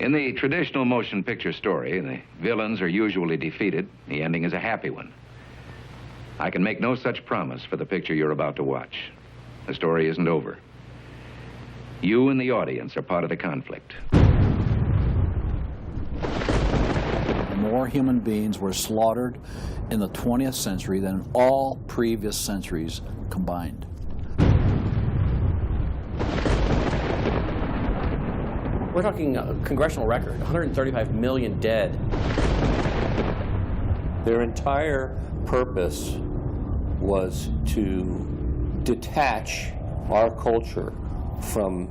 In the traditional motion picture story, the villains are usually defeated. The ending is a happy one. I can make no such promise for the picture you're about to watch. The story isn't over. You and the audience are part of the conflict. More human beings were slaughtered in the 20th century than all previous centuries combined. We're talking a congressional record, 135 million dead. Their entire purpose was to detach our culture from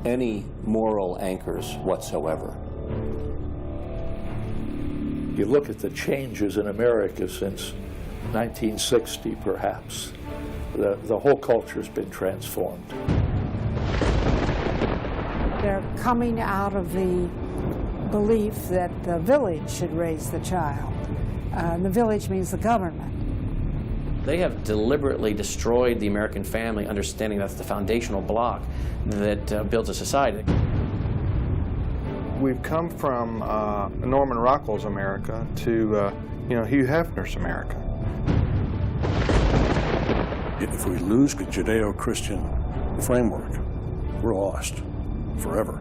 any moral anchors whatsoever. You look at the changes in America since 1960, perhaps. The whole culture's been transformed. They're coming out of the belief that the village should raise the child. The village means the government. They have deliberately destroyed the American family, understanding that's the foundational block that builds a society. We've come from Norman Rockwell's America to Hugh Hefner's America. If we lose the Judeo-Christian framework, we're lost forever.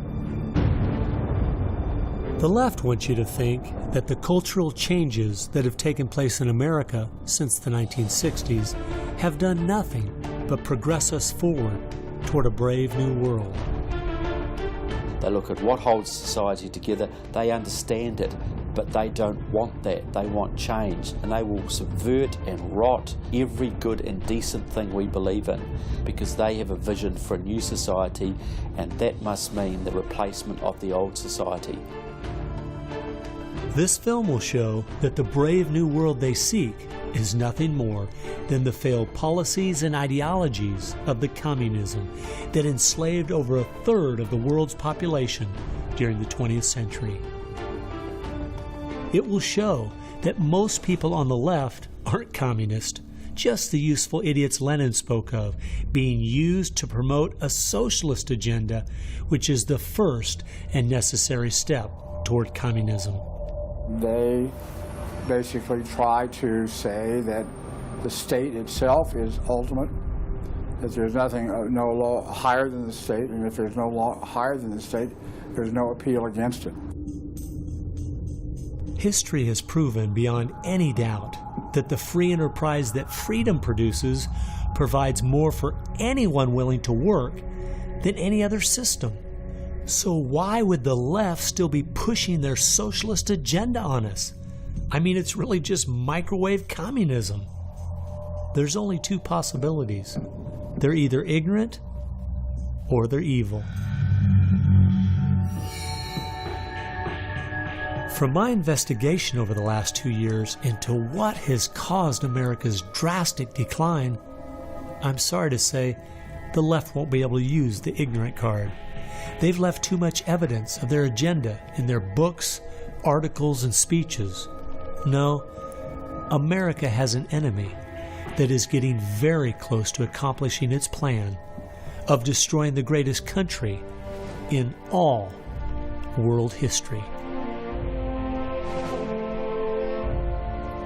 The left wants you to think that the cultural changes that have taken place in America since the 1960s have done nothing but progress us forward toward a brave new world. They look at what holds society together, they understand it, but they don't want that. They want change, and they will subvert and rot every good and decent thing we believe in, because they have a vision for a new society, and that must mean the replacement of the old society. This film will show that the brave new world they seek is nothing more than the failed policies and ideologies of the communism that enslaved over 1/3 of the world's population during the 20th century. It will show that most people on the left aren't communist, just the useful idiots Lenin spoke of, being used to promote a socialist agenda, which is the first and necessary step toward communism. They basically try to say that the state itself is ultimate, that there's nothing, no law higher than the state, and if there's no law higher than the state, there's no appeal against it. History has proven beyond any doubt that the free enterprise that freedom produces provides more for anyone willing to work than any other system. So why would the left still be pushing their socialist agenda on us? I mean, it's really just microwave communism. There's only two possibilities. They're either ignorant or they're evil. From my investigation over the last 2 years into what has caused America's drastic decline, I'm sorry to say the left won't be able to use the ignorant card. They've left too much evidence of their agenda in their books, articles, and speeches. No, America has an enemy that is getting very close to accomplishing its plan of destroying the greatest country in all world history.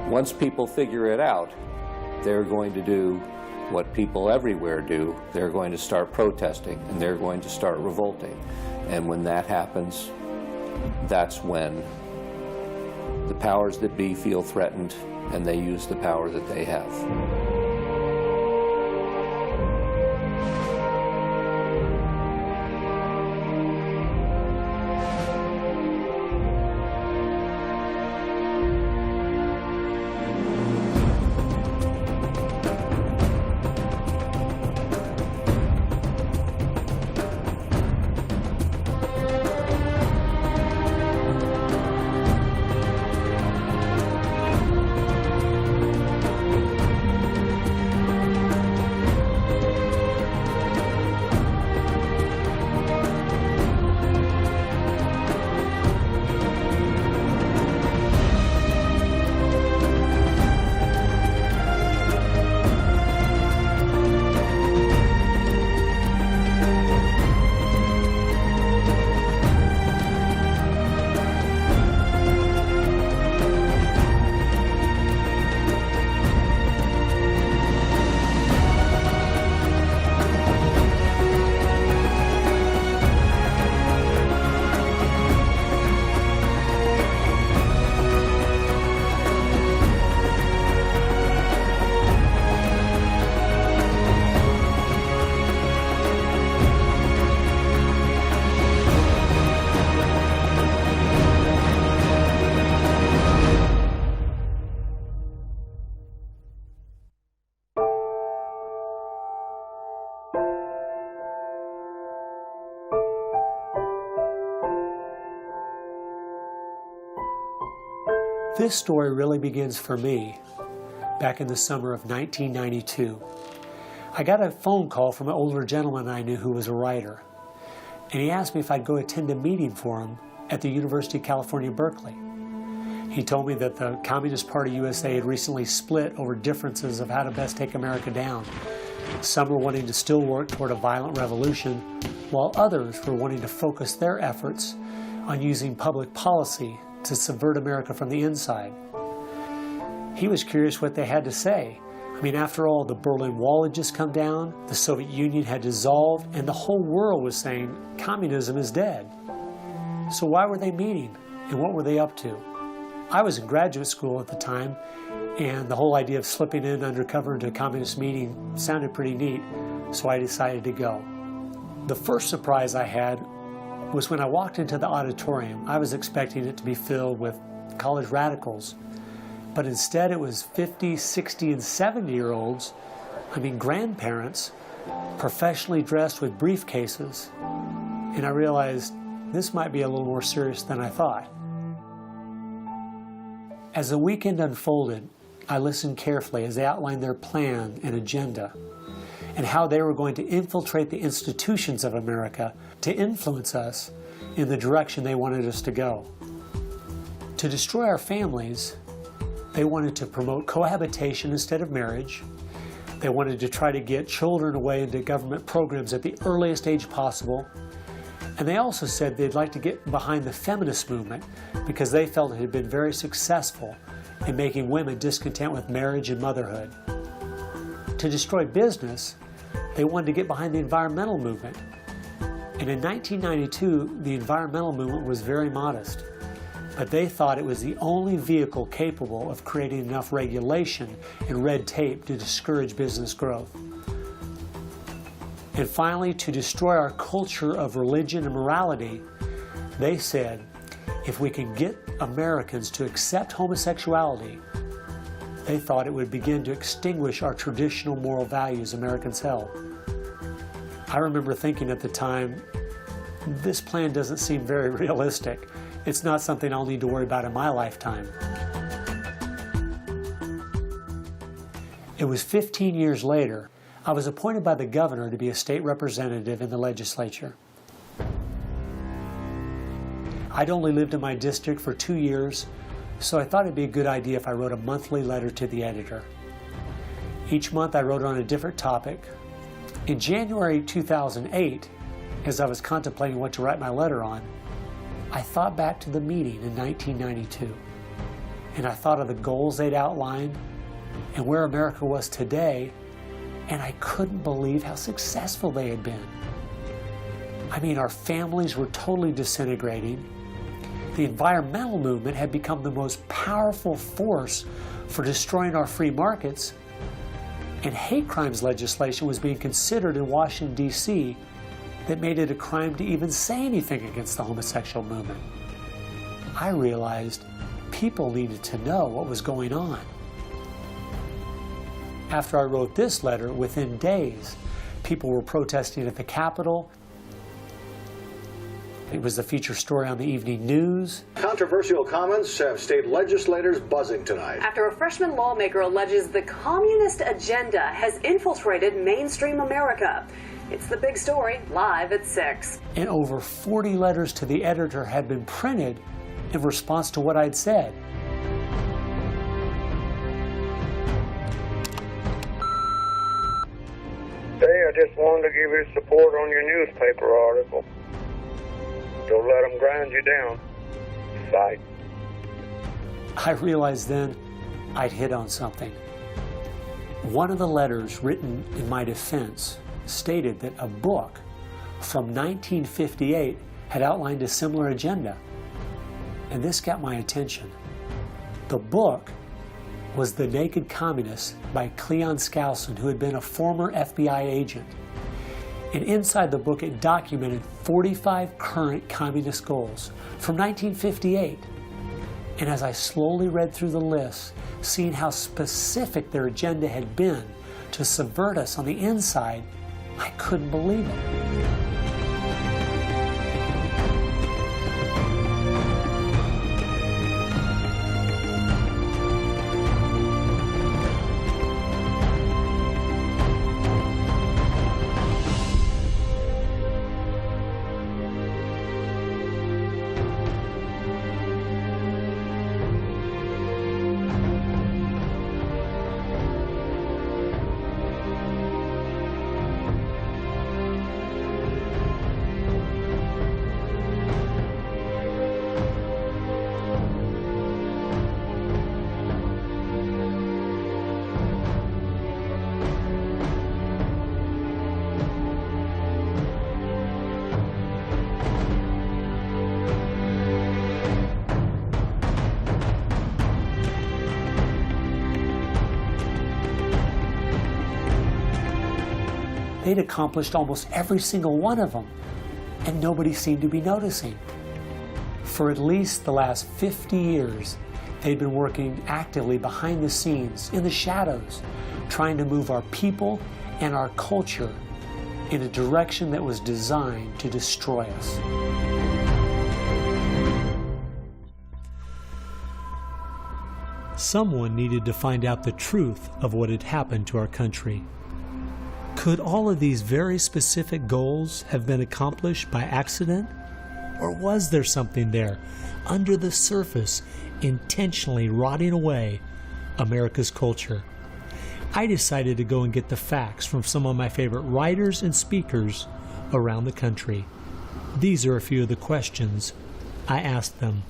Once people figure it out, they're going to do what people everywhere do. They're going to start protesting, and they're going to start revolting. And when that happens, that's when the powers that be feel threatened, and they use the power that they have. This story really begins for me back in the summer of 1992. I got a phone call from an older gentleman I knew who was a writer, and he asked me if I'd go attend a meeting for him at the University of California, Berkeley. He told me that the Communist Party USA had recently split over differences of how to best take America down. Some were wanting to still work toward a violent revolution, while others were wanting to focus their efforts on using public policy to subvert America from the inside. He was curious what they had to say. I mean, after all, the Berlin Wall had just come down, the Soviet Union had dissolved, and the whole world was saying communism is dead. So why were they meeting, and what were they up to? I was in graduate school at the time, and the whole idea of slipping in undercover into a communist meeting sounded pretty neat, so I decided to go. The first surprise I had was when I walked into the auditorium. I was expecting it to be filled with college radicals, but instead it was 50, 60, and 70-year-olds, grandparents, professionally dressed with briefcases, and I realized this might be a little more serious than I thought. As the weekend unfolded, I listened carefully as they outlined their plan and agenda and how they were going to infiltrate the institutions of America to influence us in the direction they wanted us to go. To destroy our families, they wanted to promote cohabitation instead of marriage. They wanted to try to get children away into government programs at the earliest age possible. And they also said they'd like to get behind the feminist movement because they felt it had been very successful in making women discontent with marriage and motherhood. To destroy business, they wanted to get behind the environmental movement. And in 1992, the environmental movement was very modest, but they thought it was the only vehicle capable of creating enough regulation and red tape to discourage business growth. And finally, to destroy our culture of religion and morality, they said, if we can get Americans to accept homosexuality, they thought it would begin to extinguish our traditional moral values Americans held. I remember thinking at the time, this plan doesn't seem very realistic. It's not something I'll need to worry about in my lifetime. It was 15 years later, I was appointed by the governor to be a state representative in the legislature. I'd only lived in my district for 2 years, so I thought it'd be a good idea if I wrote a monthly letter to the editor. Each month I wrote on a different topic. In January 2008, as I was contemplating what to write my letter on, I thought back to the meeting in 1992, and I thought of the goals they'd outlined and where America was today, and I couldn't believe how successful they had been. Our families were totally disintegrating. The environmental movement had become the most powerful force for destroying our free markets, and hate crimes legislation was being considered in Washington, D.C. that made it a crime to even say anything against the homosexual movement. I realized people needed to know what was going on. After I wrote this letter, within days, people were protesting at the Capitol. It was the feature story on the evening news. Controversial comments have state legislators buzzing tonight. After a freshman lawmaker alleges the communist agenda has infiltrated mainstream America. It's the big story, live at 6. And over 40 letters to the editor had been printed in response to what I'd said. Hey, I just wanted to give you support on your newspaper article. Don't let them grind you down. Bye. I realized then I'd hit on something. One of the letters written in my defense stated that a book from 1958 had outlined a similar agenda. And this got my attention. The book was The Naked Communist by Cleon Skousen, who had been a former FBI agent. And inside the book, it documented 45 current communist goals from 1958. And as I slowly read through the list, seeing how specific their agenda had been to subvert us on the inside, I couldn't believe it. they'd accomplished almost every single one of them, and nobody seemed to be noticing. For at least the last 50 years, they'd been working actively behind the scenes, in the shadows, trying to move our people and our culture in a direction that was designed to destroy us. Someone needed to find out the truth of what had happened to our country. Could all of these very specific goals have been accomplished by accident? Or was there something there, under the surface, intentionally rotting away America's culture? I decided to go and get the facts from some of my favorite writers and speakers around the country. These are a few of the questions I asked them.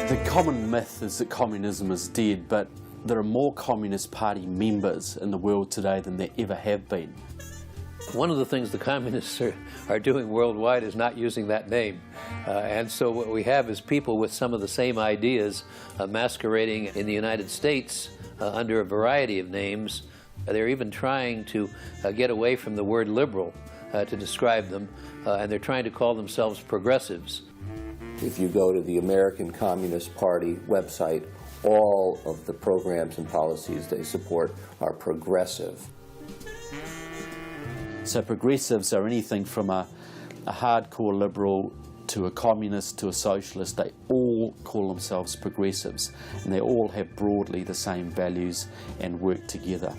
The common myth is that communism is dead, but there are more Communist Party members in the world today than there ever have been. One of the things the communists are doing worldwide is not using that name. And so what we have is people with some of the same ideas masquerading in the United States under a variety of names. They're even trying to get away from the word liberal to describe them, and they're trying to call themselves progressives. If you go to the American Communist Party website, all of the programs and policies they support are progressive. So progressives are anything from a hardcore liberal to a communist to a socialist. They all call themselves progressives, and they all have broadly the same values and work together.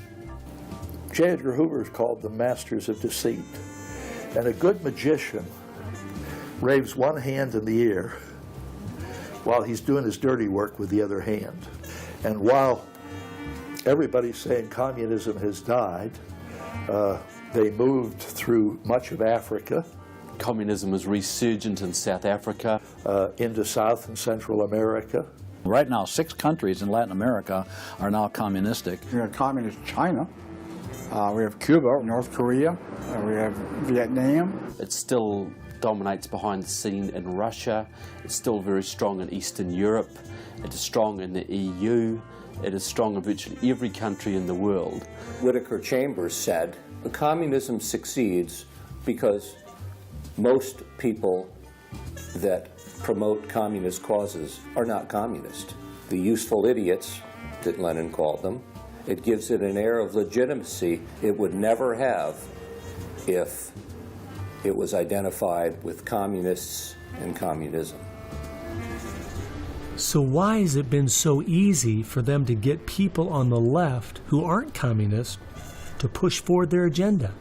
J. Edgar Hoover is called the masters of deceit. And a good magician waves one hand in the air while he's doing his dirty work with the other hand. And while everybody's saying communism has died, they moved through much of Africa. Communism is resurgent in South Africa. Into South and Central America. Right now, 6 countries in Latin America are now communistic. We have communist China. We have Cuba, North Korea. We have Vietnam. It still dominates behind the scene in Russia. It's still very strong in Eastern Europe. It is strong in the EU. It is strong in virtually every country in the world. Whittaker Chambers said, communism succeeds because most people that promote communist causes are not communist. The useful idiots, that Lenin called them, it gives it an air of legitimacy it would never have if it was identified with communists and communism. So why has it been so easy for them to get people on the left who aren't communists to push forward their agenda?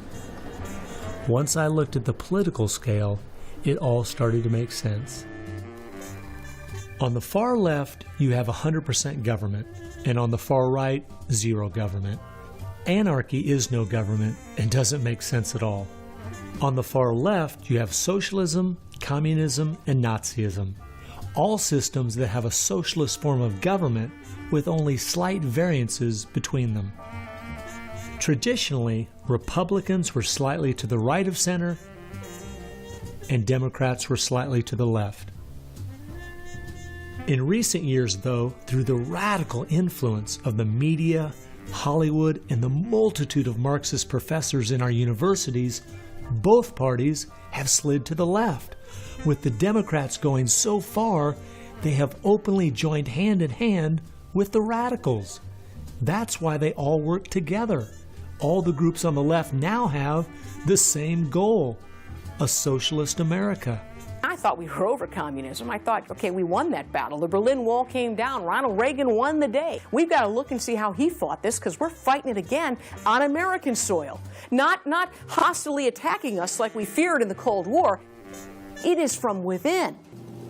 Once I looked at the political scale, it all started to make sense. On the far left, you have 100% government, and on the far right, 0 government. Anarchy is no government and doesn't make sense at all. On the far left, you have socialism, communism, and Nazism, all systems that have a socialist form of government with only slight variances between them. Traditionally, Republicans were slightly to the right of center, and Democrats were slightly to the left. In recent years, though, through the radical influence of the media, Hollywood, and the multitude of Marxist professors in our universities, both parties have slid to the left, with the Democrats going so far they have openly joined hand in hand with the radicals. That's why they all work together. All the groups on the left now have the same goal, a socialist America. I thought we were over communism. I thought, okay, we won that battle. The Berlin Wall came down. Ronald Reagan won the day. We've got to look and see how he fought this, because we're fighting it again on American soil. Not hostilely attacking us like we feared in the Cold War. It is from within.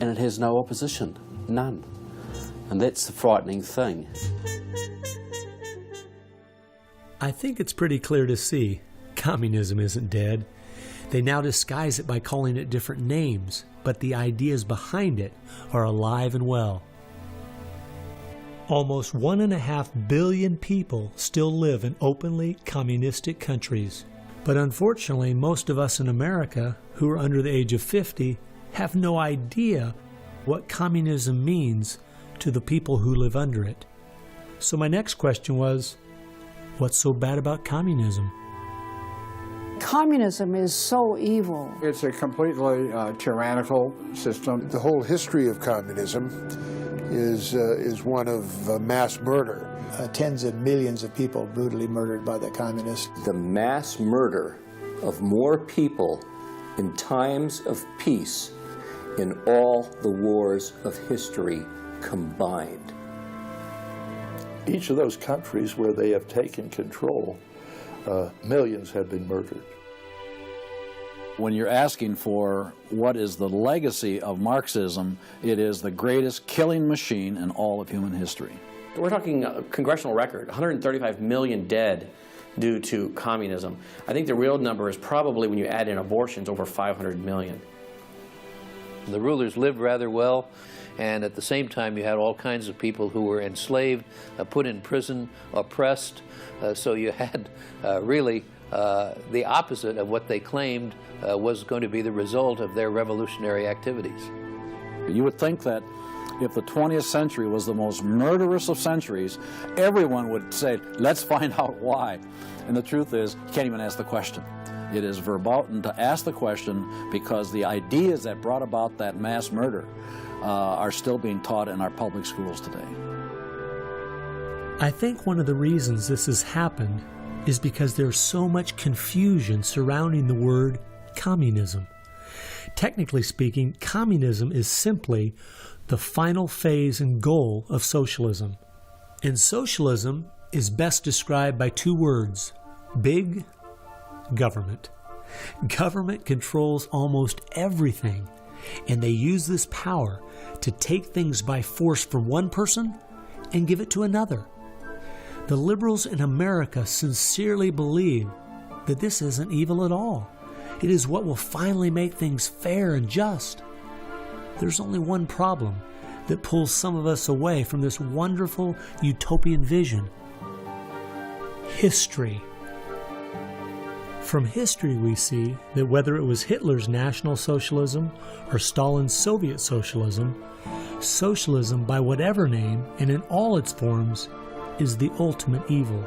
And it has no opposition, none. And that's the frightening thing. I think it's pretty clear to see communism isn't dead. They now disguise it by calling it different names, but the ideas behind it are alive and well. Almost 1.5 billion people still live in openly communistic countries. But unfortunately, most of us in America who are under the age of 50 have no idea what communism means to the people who live under it. So my next question was, what's so bad about communism? Communism is so evil. It's a completely tyrannical system. The whole history of communism is one of mass murder. Tens of millions of people brutally murdered by the communists. The mass murder of more people in times of peace in all the wars of history combined. Each of those countries where they have taken control, millions have been murdered. When you're asking for what is the legacy of Marxism, it is the greatest killing machine in all of human history. We're talking a congressional record, 135 million dead due to communism. I think the real number is probably, when you add in abortions, over 500 million. The rulers lived rather well, and at the same time you had all kinds of people who were enslaved, put in prison, oppressed, so you had really the opposite of what they claimed was going to be the result of their revolutionary activities. You would think that if the 20th century was the most murderous of centuries, everyone would say, let's find out why. And the truth is, you can't even ask the question. It is verboten to ask the question because the ideas that brought about that mass murder are still being taught in our public schools today. I think one of the reasons this has happened is because there's so much confusion surrounding the word communism. Technically speaking, communism is simply the final phase and goal of socialism. And socialism is best described by two words: big government. Government controls almost everything, and they use this power to take things by force from one person and give it to another. The liberals in America sincerely believe that this isn't evil at all. It is what will finally make things fair and just. There's only one problem that pulls some of us away from this wonderful utopian vision: history. From history we see that whether it was Hitler's National Socialism or Stalin's Soviet Socialism, socialism by whatever name and in all its forms is the ultimate evil.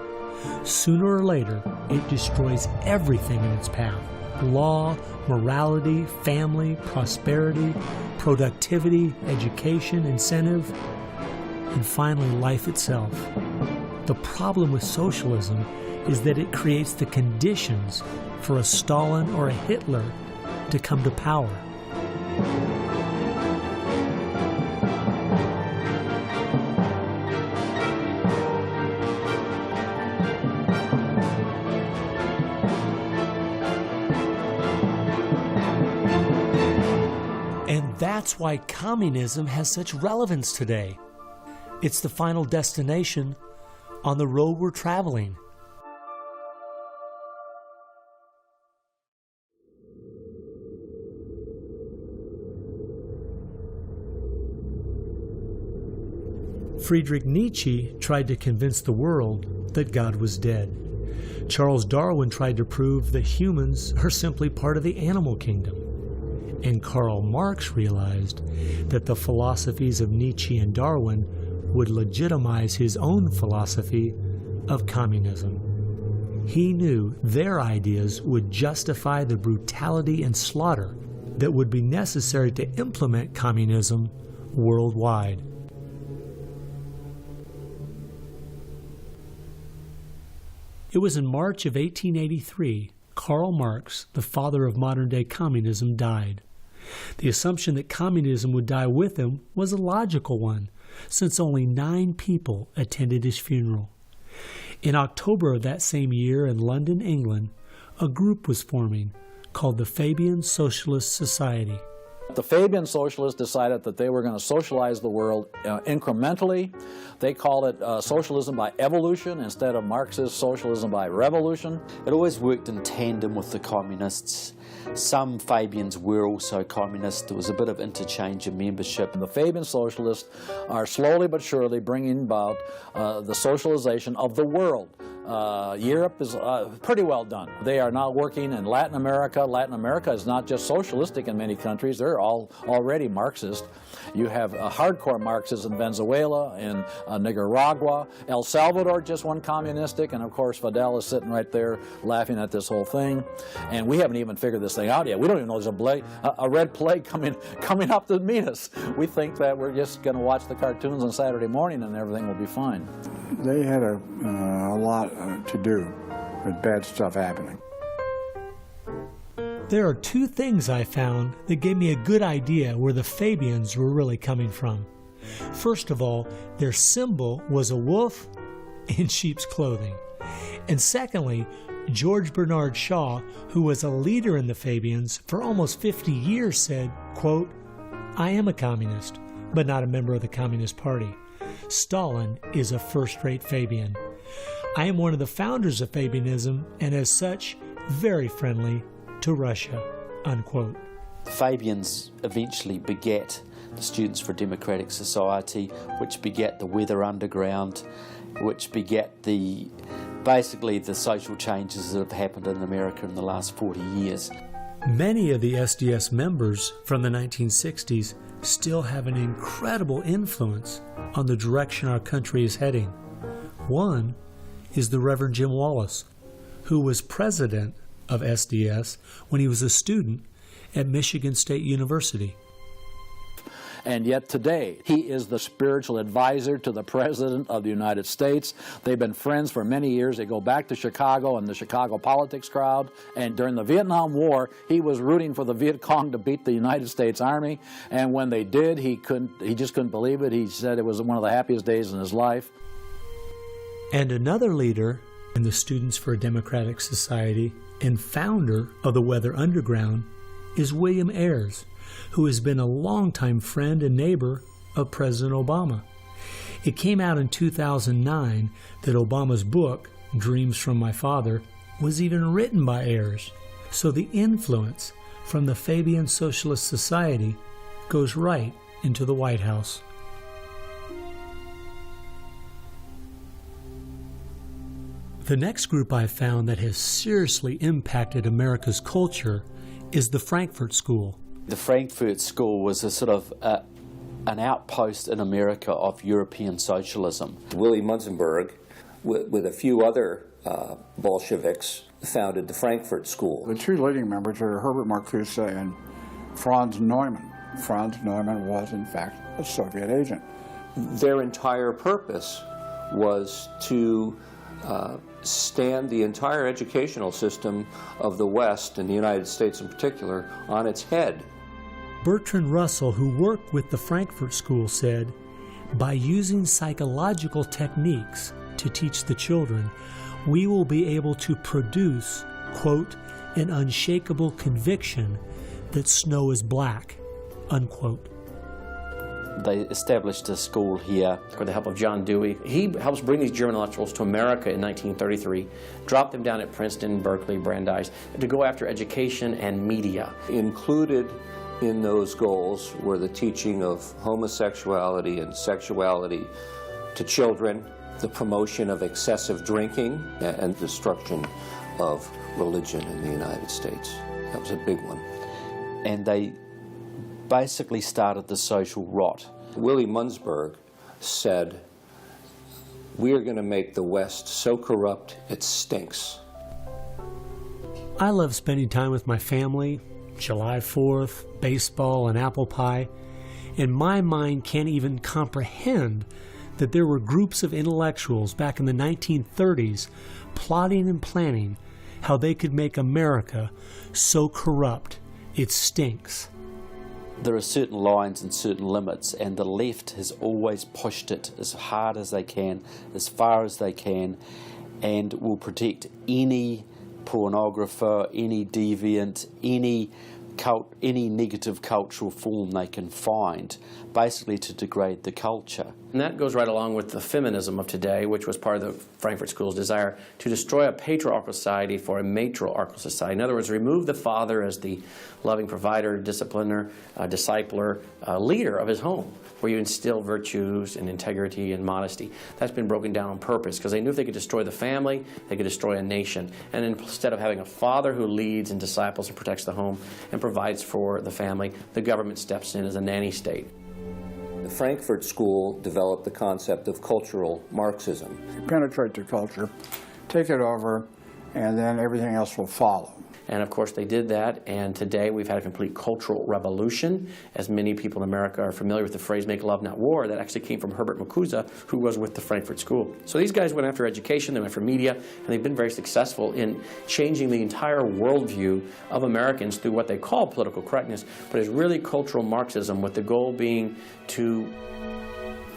Sooner or later, it destroys everything in its path: law, morality, family, prosperity, productivity, education, incentive, and finally life itself. The problem with socialism is that it creates the conditions for a Stalin or a Hitler to come to power. And that's why communism has such relevance today. It's the final destination on the road we're traveling. Friedrich Nietzsche tried to convince the world that God was dead. Charles Darwin tried to prove that humans are simply part of the animal kingdom. And Karl Marx realized that the philosophies of Nietzsche and Darwin would legitimize his own philosophy of communism. He knew their ideas would justify the brutality and slaughter that would be necessary to implement communism worldwide. It was in March of 1883, Karl Marx, the father of modern-day communism, died. The assumption that communism would die with him was a logical one, since only 9 people attended his funeral. In October of that same year in London, England, a group was forming called the Fabian Socialist Society. The Fabian Socialists decided that they were going to socialize the world incrementally. They called it socialism by evolution instead of Marxist socialism by revolution. It always worked in tandem with the communists. Some Fabians were also communists. There was a bit of interchange of membership. The Fabian Socialists are slowly but surely bringing about the socialization of the world. Europe is pretty well done. They are now working in Latin America. Latin America is not just socialistic in many countries. They're all already Marxist. You have hardcore Marxists in Venezuela, in Nicaragua. El Salvador just went communistic, and of course Fidel is sitting right there laughing at this whole thing. And we haven't even figured this thing out yet. We don't even know there's a red plague coming up to meet us. We think that we're just going to watch the cartoons on Saturday morning and everything will be fine. They had a lot to do with bad stuff happening. There are two things I found that gave me a good idea where the Fabians were really coming from. First of all, their symbol was a wolf in sheep's clothing. And secondly, George Bernard Shaw, who was a leader in the Fabians for almost 50 years, said, quote, "I am a communist, but not a member of the Communist Party. Stalin is a first-rate Fabian. I am one of the founders of Fabianism, and as such, very friendly to Russia," unquote. The Fabians eventually begat the Students for a Democratic Society, which begat the Weather Underground, which begat basically the social changes that have happened in America in the last 40 years. Many of the SDS members from the 1960s still have an incredible influence on the direction our country is heading. One is the Reverend Jim Wallace, who was president of SDS when he was a student at Michigan State University. And yet today, he is the spiritual advisor to the President of the United States. They've been friends for many years. They go back to Chicago and the Chicago politics crowd. And during the Vietnam War, he was rooting for the Viet Cong to beat the United States Army. And when they did, he just couldn't believe it. He said it was one of the happiest days in his life. And another leader in the Students for a Democratic Society and founder of the Weather Underground is William Ayers, who has been a longtime friend and neighbor of President Obama. It came out in 2009 that Obama's book, Dreams from My Father, was even written by Ayers. So the influence from the Fabian Socialist Society goes right into the White House. The next group I found that has seriously impacted America's culture is the Frankfurt School. The Frankfurt School was a sort of an outpost in America of European socialism. Willy Munzenberg, with a few other Bolsheviks, founded the Frankfurt School. The two leading members are Herbert Marcuse and Franz Neumann. Franz Neumann was, in fact, a Soviet agent. Their entire purpose was to stand the entire educational system of the West, and the United States in particular, on its head. Bertrand Russell, who worked with the Frankfurt School, said, "By using psychological techniques to teach the children, we will be able to produce, quote, an unshakable conviction that snow is black," unquote. They established a school here. With the help of John Dewey. He helps bring these German intellectuals to America in 1933, drop them down at Princeton, Berkeley, Brandeis, to go after education and media. Included in those goals were the teaching of homosexuality and sexuality to children, the promotion of excessive drinking, and destruction of religion in the United States. That was a big one. And they basically started the social rot. Willy Munzenberg said, "We are going to make the West so corrupt it stinks." I love spending time with my family, July 4th, baseball, and apple pie, and my mind can't even comprehend that there were groups of intellectuals back in the 1930s plotting and planning how they could make America so corrupt it stinks. There are certain lines and certain limits, and the left has always pushed it as hard as they can, as far as they can, and will protect any pornographer, any deviant, any negative cultural form they can find, basically to degrade the culture. And that goes right along with the feminism of today, which was part of the Frankfurt School's desire to destroy a patriarchal society for a matriarchal society. In other words, remove the father as the loving provider, discipliner, discipler, leader of his home, where you instill virtues and integrity and modesty. That's been broken down on purpose because they knew if they could destroy the family, they could destroy a nation. And instead of having a father who leads and disciples and protects the home and provides for the family, the government steps in as a nanny state. The Frankfurt School developed the concept of cultural Marxism. Penetrate the culture, take it over, and then everything else will follow. And of course they did that, and today we've had a complete cultural revolution. As many people in America are familiar with the phrase "make love, not war," that actually came from Herbert Marcuse, who was with the Frankfurt School. So these guys went after education, they went for media, and they've been very successful in changing the entire worldview of Americans through what they call political correctness, but it's really cultural Marxism, with the goal being to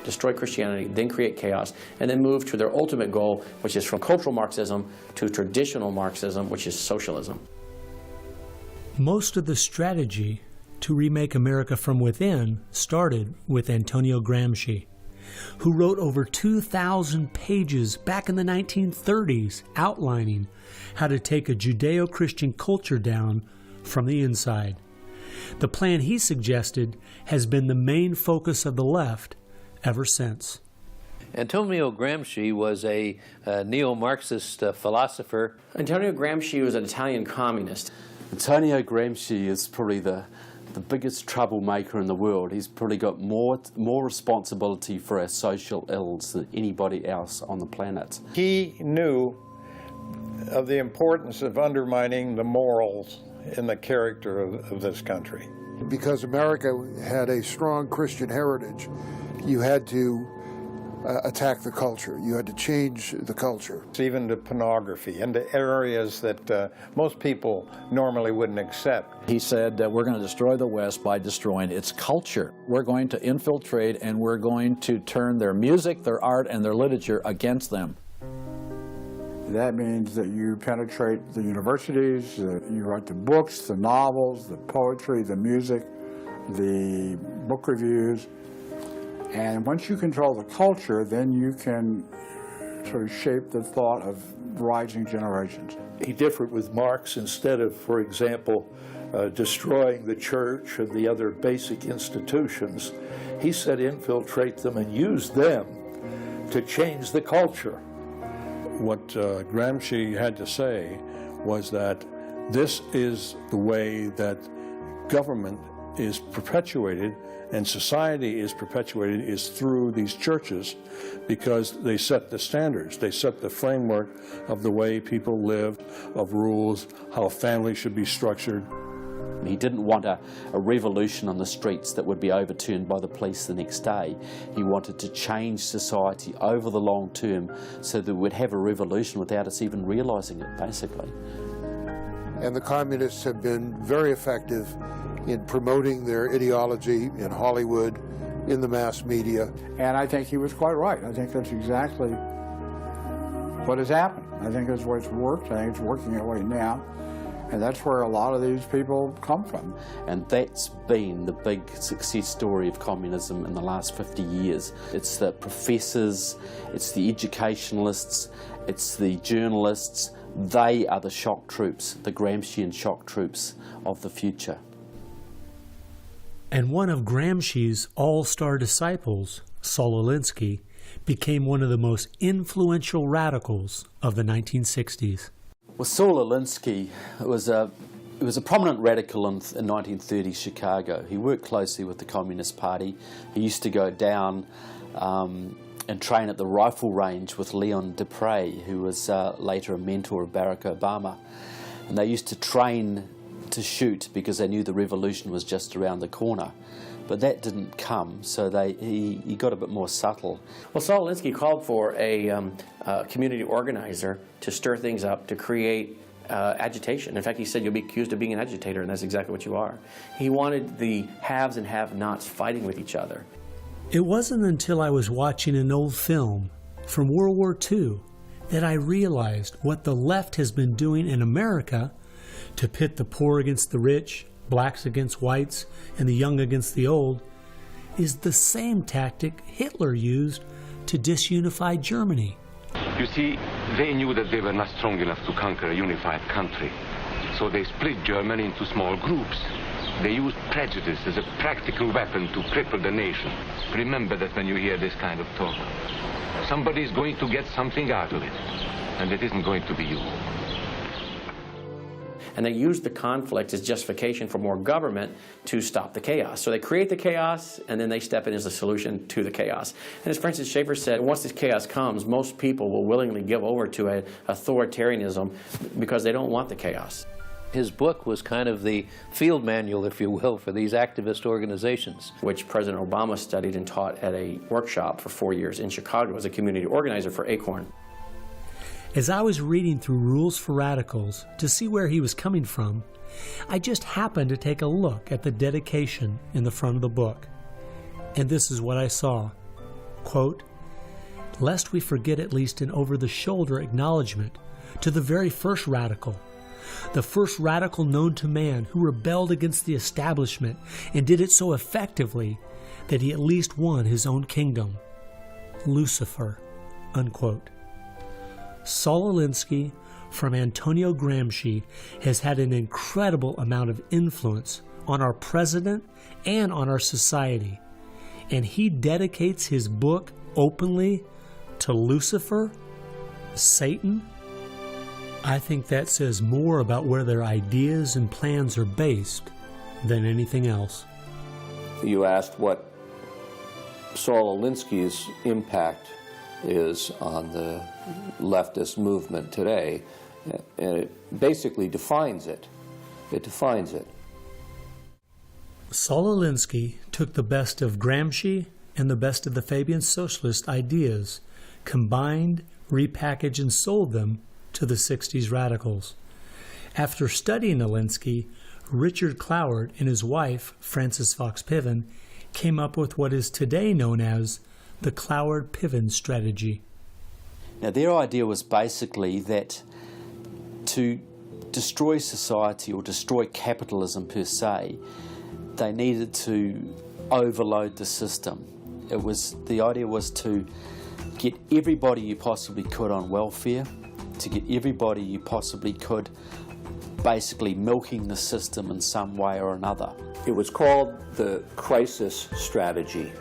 destroy Christianity, then create chaos, and then move to their ultimate goal, which is from cultural Marxism to traditional Marxism, which is socialism. Most of the strategy to remake America from within started with Antonio Gramsci, who wrote over 2,000 pages back in the 1930s outlining how to take a Judeo-Christian culture down from the inside. The plan he suggested has been the main focus of the left ever since. Antonio Gramsci was a neo-Marxist philosopher. Antonio Gramsci was an Italian communist. Antonio Gramsci is probably the biggest troublemaker in the world. He's probably got more responsibility for our social ills than anybody else on the planet. He knew of the importance of undermining the morals and the character of this country. Because America had a strong Christian heritage, you had to attack the culture. You had to change the culture. Even to pornography, into areas that most people normally wouldn't accept. He said that we're going to destroy the West by destroying its culture. We're going to infiltrate and we're going to turn their music, their art, and their literature against them. That means that you penetrate the universities, you write the books, the novels, the poetry, the music, the book reviews. And once you control the culture, then you can sort of shape the thought of rising generations. He differed with Marx. Instead of, for example, destroying the church and the other basic institutions, he said infiltrate them and use them to change the culture. What Gramsci had to say was that this is the way that government is perpetuated and society is perpetuated is through these churches, because they set the standards, they set the framework of the way people live, of rules, how a family should be structured. He didn't want a revolution on the streets that would be overturned by the police the next day. He wanted to change society over the long term so that we'd have a revolution without us even realizing it, basically. And the communists have been very effective in promoting their ideology in Hollywood, in the mass media. And I think he was quite right. I think that's exactly what has happened. I think that's what's worked. I think it's working that way now. And that's where a lot of these people come from. And that's been the big success story of communism in the last 50 years. It's the professors, it's the educationalists, it's the journalists. They are the shock troops, the Gramscian shock troops of the future. And one of Gramsci's all-star disciples, Saul Alinsky, became one of the most influential radicals of the 1960s. Well, Saul Alinsky was a prominent radical in 1930s Chicago. He worked closely with the Communist Party. He used to go down and train at the rifle range with Leon Dupre, who was later a mentor of Barack Obama. And they used to train to shoot because they knew the revolution was just around the corner. But that didn't come, so he got a bit more subtle. Well, Saul Alinsky called for a community organizer to stir things up, to create agitation. In fact, he said, you'll be accused of being an agitator, and that's exactly what you are. He wanted the haves and have-nots fighting with each other. It wasn't until I was watching an old film from World War II that I realized what the left has been doing in America to pit the poor against the rich, blacks against whites, and the young against the old, is the same tactic Hitler used to disunify Germany. You see, they knew that they were not strong enough to conquer a unified country. So they split Germany into small groups. They used prejudice as a practical weapon to cripple the nation. Remember that when you hear this kind of talk. Somebody's going to get something out of it, and it isn't going to be you. And they use the conflict as justification for more government to stop the chaos. So they create the chaos, and then they step in as a solution to the chaos. And as Francis Schaeffer said, once this chaos comes, most people will willingly give over to an authoritarianism because they don't want the chaos. His book was kind of the field manual, if you will, for these activist organizations. Which President Obama studied and taught at a workshop for 4 years in Chicago as a community organizer for ACORN. As I was reading through Rules for Radicals to see where he was coming from, I just happened to take a look at the dedication in the front of the book. And this is what I saw. Quote, "Lest we forget at least an over-the-shoulder acknowledgement to the very first radical, the first radical known to man who rebelled against the establishment and did it so effectively that he at least won his own kingdom, Lucifer," unquote. Saul Alinsky from Antonio Gramsci has had an incredible amount of influence on our president and on our society, and he dedicates his book openly to Lucifer, Satan. I think that says more about where their ideas and plans are based than anything else. You asked what Saul Alinsky's impact is on the leftist movement today, and it basically defines it. It defines it. Saul Alinsky took the best of Gramsci and the best of the Fabian socialist ideas, combined, repackaged, and sold them to the 60s radicals. After studying Alinsky, Richard Cloward and his wife, Frances Fox Piven, came up with what is today known as the Cloward-Piven strategy. Now, their idea was basically that to destroy society or destroy capitalism per se, they needed to overload the system. The idea was to get everybody you possibly could on welfare, to get everybody you possibly could basically milking the system in some way or another. It was called the crisis strategy,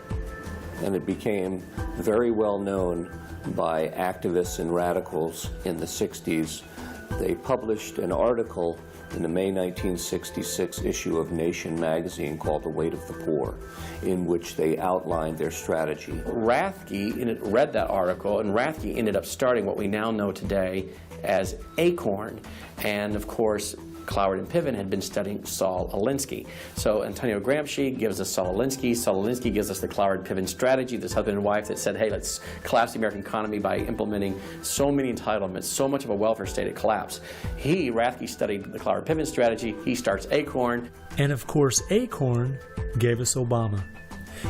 and it became very well known by activists and radicals in the 60s. They published an article in the May 1966 issue of Nation magazine called The Weight of the Poor, in which they outlined their strategy. Rathke read that article, and Rathke ended up starting what we now know today as ACORN, and of course Cloward and Piven had been studying Saul Alinsky. So Antonio Gramsci gives us Saul Alinsky. Saul Alinsky gives us the Cloward-Piven strategy, this husband and wife that said, hey, let's collapse the American economy by implementing so many entitlements, so much of a welfare state at collapse. Rathke studied the Cloward-Piven strategy. He starts ACORN. And of course, ACORN gave us Obama.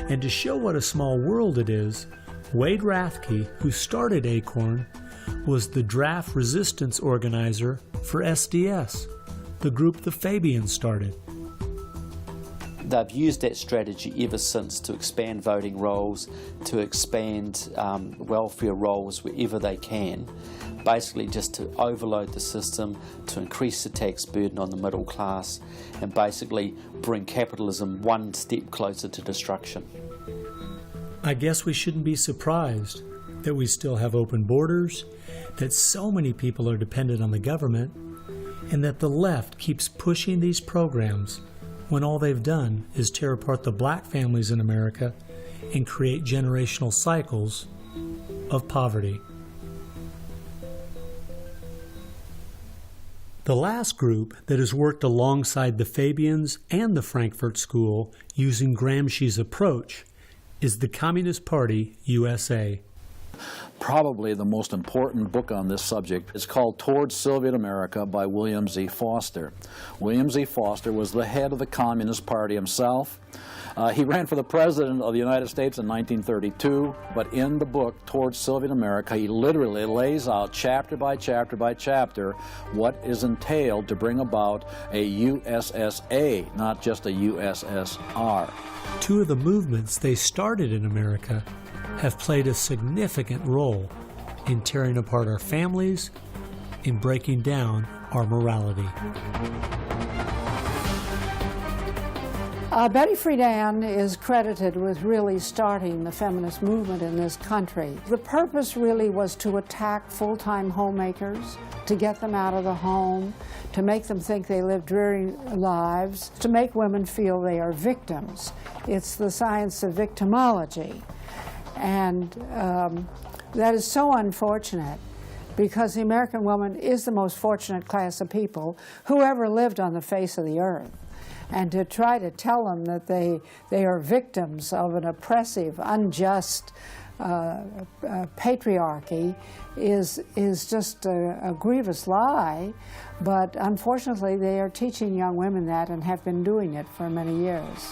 And to show what a small world it is, Wade Rathke, who started ACORN, was the draft resistance organizer for SDS, the group the Fabians started. They've used that strategy ever since to expand voting rolls, to expand welfare rolls wherever they can, basically just to overload the system, to increase the tax burden on the middle class, and basically bring capitalism one step closer to destruction. I guess we shouldn't be surprised that we still have open borders, that so many people are dependent on the government, and that the left keeps pushing these programs when all they've done is tear apart the black families in America and create generational cycles of poverty. The last group that has worked alongside the Fabians and the Frankfurt School using Gramsci's approach is the Communist Party USA. Probably the most important book on this subject is called Towards Soviet America by William Z. Foster. William Z. Foster was the head of the Communist Party himself. He ran for the President of the United States in 1932, but in the book, Towards Soviet America, he literally lays out chapter by chapter by chapter what is entailed to bring about a USSA, not just a USSR. Two of the movements they started in America have played a significant role in tearing apart our families, in breaking down our morality. Betty Friedan is credited with really starting the feminist movement in this country. The purpose really was to attack full-time homemakers, to get them out of the home, to make them think they live dreary lives, to make women feel they are victims. It's the science of victimology. And that is so unfortunate, because the American woman is the most fortunate class of people who ever lived on the face of the earth. And to try to tell them that they are victims of an oppressive, unjust patriarchy is just a grievous lie. But unfortunately, they are teaching young women that and have been doing it for many years.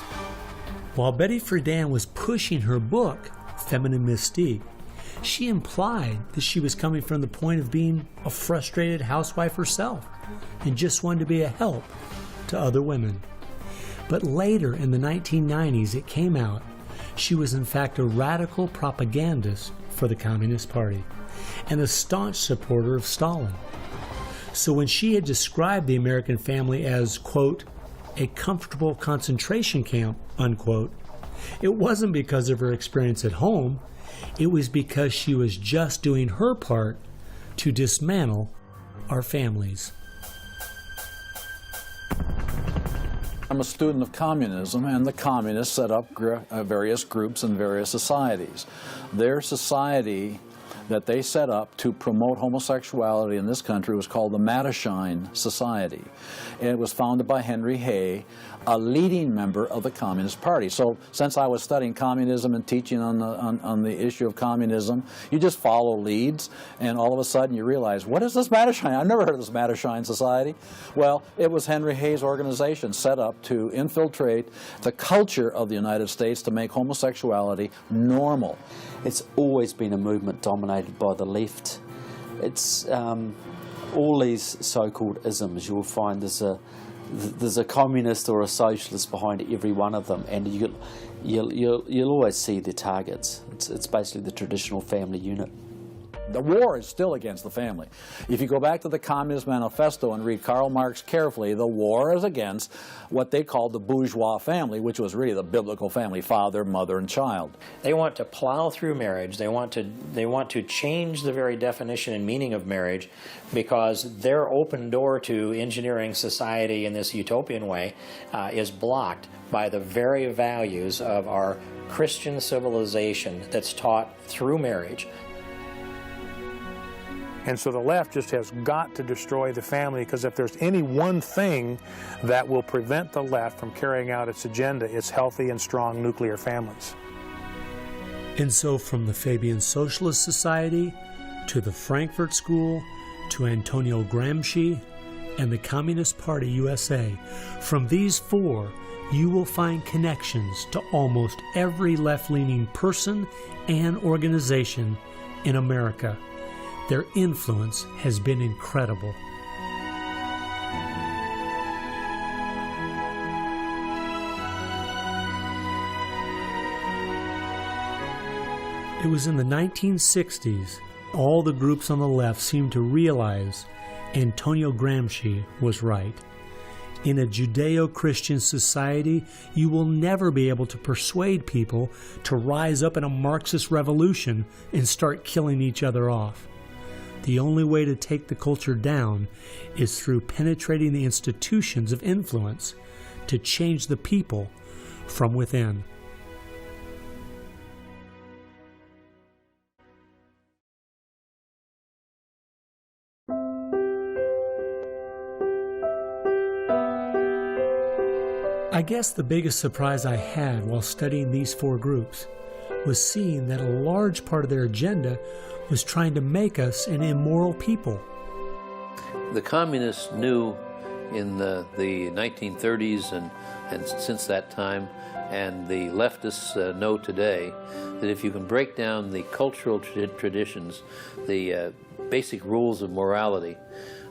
While Betty Friedan was pushing her book, Feminine Mystique, she implied that she was coming from the point of being a frustrated housewife herself and just wanted to be a help to other women. But later in the 1990s, it came out she was in fact a radical propagandist for the Communist Party and a staunch supporter of Stalin. So when she had described the American family as, quote, a comfortable concentration camp, unquote, it wasn't because of her experience at home. It was because she was just doing her part to dismantle our families. I'm a student of communism, and the communists set up various groups and various societies. Their society that they set up to promote homosexuality in this country was called the Mattachine Society. And it was founded by Henry Hay, a leading member of the Communist Party. So since I was studying communism and teaching on the issue of communism, you just follow leads, and all of a sudden you realize, what is this Mattachine? I've never heard of this Mattachine Society. Well, it was Henry Hay's organization set up to infiltrate the culture of the United States to make homosexuality normal. It's always been a movement dominated by the left. It's all these so-called isms. You'll find there's a communist or a socialist behind every one of them, and you'll always see their targets. It's basically the traditional family unit. The war is still against the family. If you go back to the Communist Manifesto and read Karl Marx carefully, the war is against what they called the bourgeois family, which was really the biblical family, father, mother, and child. They want to plow through marriage. They want to change the very definition and meaning of marriage, because their open door to engineering society in this utopian way is blocked by the very values of our Christian civilization that's taught through marriage. And so the left just has got to destroy the family, because if there's any one thing that will prevent the left from carrying out its agenda, it's healthy and strong nuclear families. And so from the Fabian Socialist Society to the Frankfurt School to Antonio Gramsci and the Communist Party USA, from these four you will find connections to almost every left-leaning person and organization in America. Their influence has been incredible. It was in the 1960s, all the groups on the left seemed to realize Antonio Gramsci was right. In a Judeo-Christian society, you will never be able to persuade people to rise up in a Marxist revolution and start killing each other off. The only way to take the culture down is through penetrating the institutions of influence to change the people from within. I guess the biggest surprise I had while studying these four groups was seeing that a large part of their agenda was trying to make us an immoral people. The communists knew in the 1930s and and since that time, and the leftists know today that if you can break down the cultural traditions, the basic rules of morality,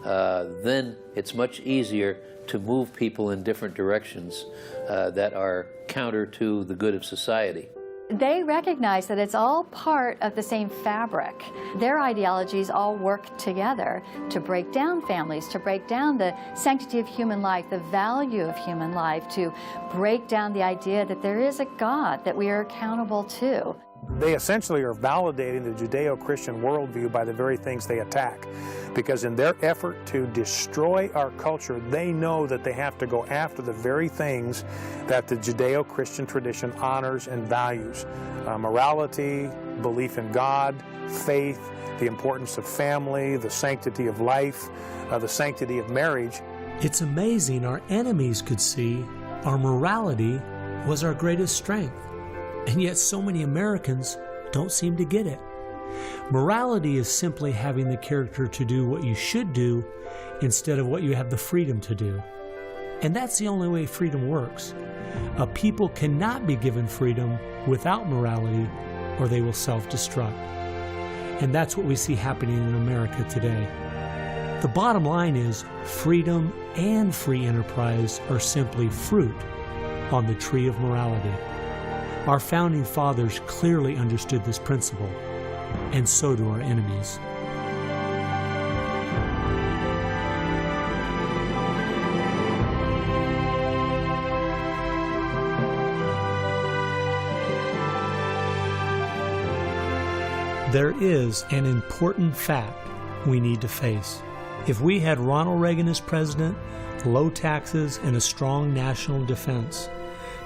then it's much easier to move people in different directions that are counter to the good of society. They recognize that it's all part of the same fabric. Their ideologies all work together to break down families, to break down the sanctity of human life, the value of human life, to break down the idea that there is a God that we are accountable to. They essentially are validating the Judeo-Christian worldview by the very things they attack. Because in their effort to destroy our culture, they know that they have to go after the very things that the Judeo-Christian tradition honors and values. Morality, belief in God, faith, the importance of family, the sanctity of life, the sanctity of marriage. It's amazing our enemies could see our morality was our greatest strength. And yet so many Americans don't seem to get it. Morality is simply having the character to do what you should do instead of what you have the freedom to do. And that's the only way freedom works. A people cannot be given freedom without morality, or they will self-destruct. And that's what we see happening in America today. The bottom line is freedom and free enterprise are simply fruit on the tree of morality. Our founding fathers clearly understood this principle, and so do our enemies. There is an important fact we need to face. If we had Ronald Reagan as president, low taxes, and a strong national defense,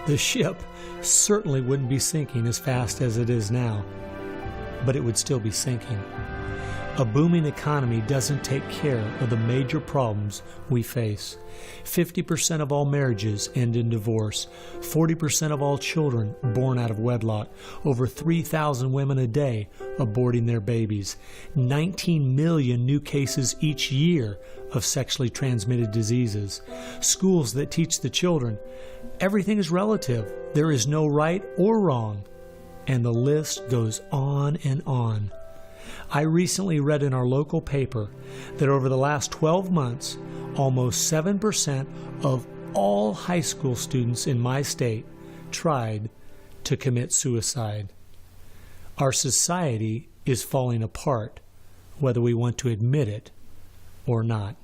the ship certainly wouldn't be sinking as fast as it is now, but it would still be sinking. A booming economy doesn't take care of the major problems we face. 50% of all marriages end in divorce. 40% of all children born out of wedlock. Over 3,000 women a day aborting their babies. 19 million new cases each year of sexually transmitted diseases. Schools that teach the children everything is relative. There is no right or wrong. And the list goes on and on. I recently read in our local paper that over the last 12 months, almost 7% of all high school students in my state tried to commit suicide. Our society is falling apart, whether we want to admit it or not.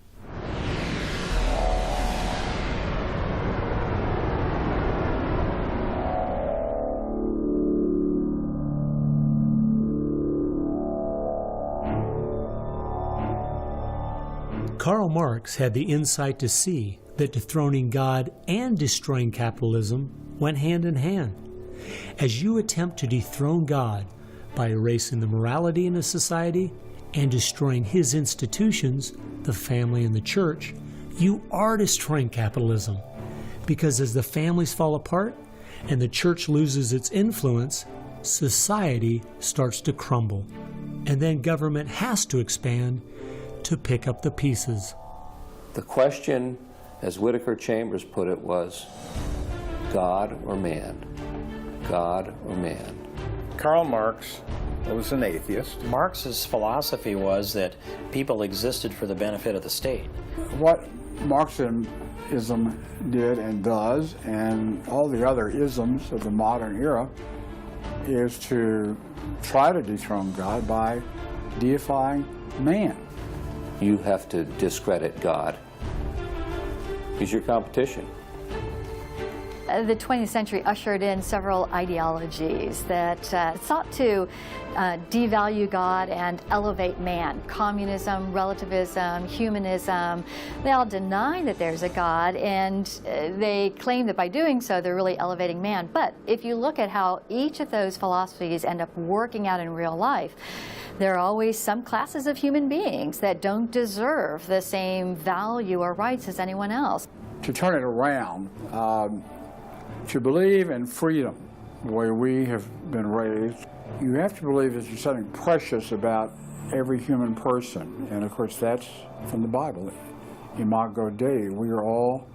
Karl Marx had the insight to see that dethroning God and destroying capitalism went hand in hand. As you attempt to dethrone God by erasing the morality in a society and destroying his institutions, the family and the church, you are destroying capitalism. Because as the families fall apart and the church loses its influence, society starts to crumble. And then government has to expand to pick up the pieces. The question, as Whittaker Chambers put it, was God or man? God or man? Karl Marx was an atheist. Marx's philosophy was that people existed for the benefit of the state. What Marxism did and does, and all the other isms of the modern era, is to try to dethrone God by deifying man. You have to discredit God. He's your competition. The 20th century ushered in several ideologies that sought to devalue God and elevate man. Communism, relativism, humanism, they all deny that there's a God, and they claim that by doing so they're really elevating man. But if you look at how each of those philosophies end up working out in real life, there are always some classes of human beings that don't deserve the same value or rights as anyone else. To turn it around, to believe in freedom, the way we have been raised, you have to believe that there's something precious about every human person. And of course, that's from the Bible. Imago Dei, we are all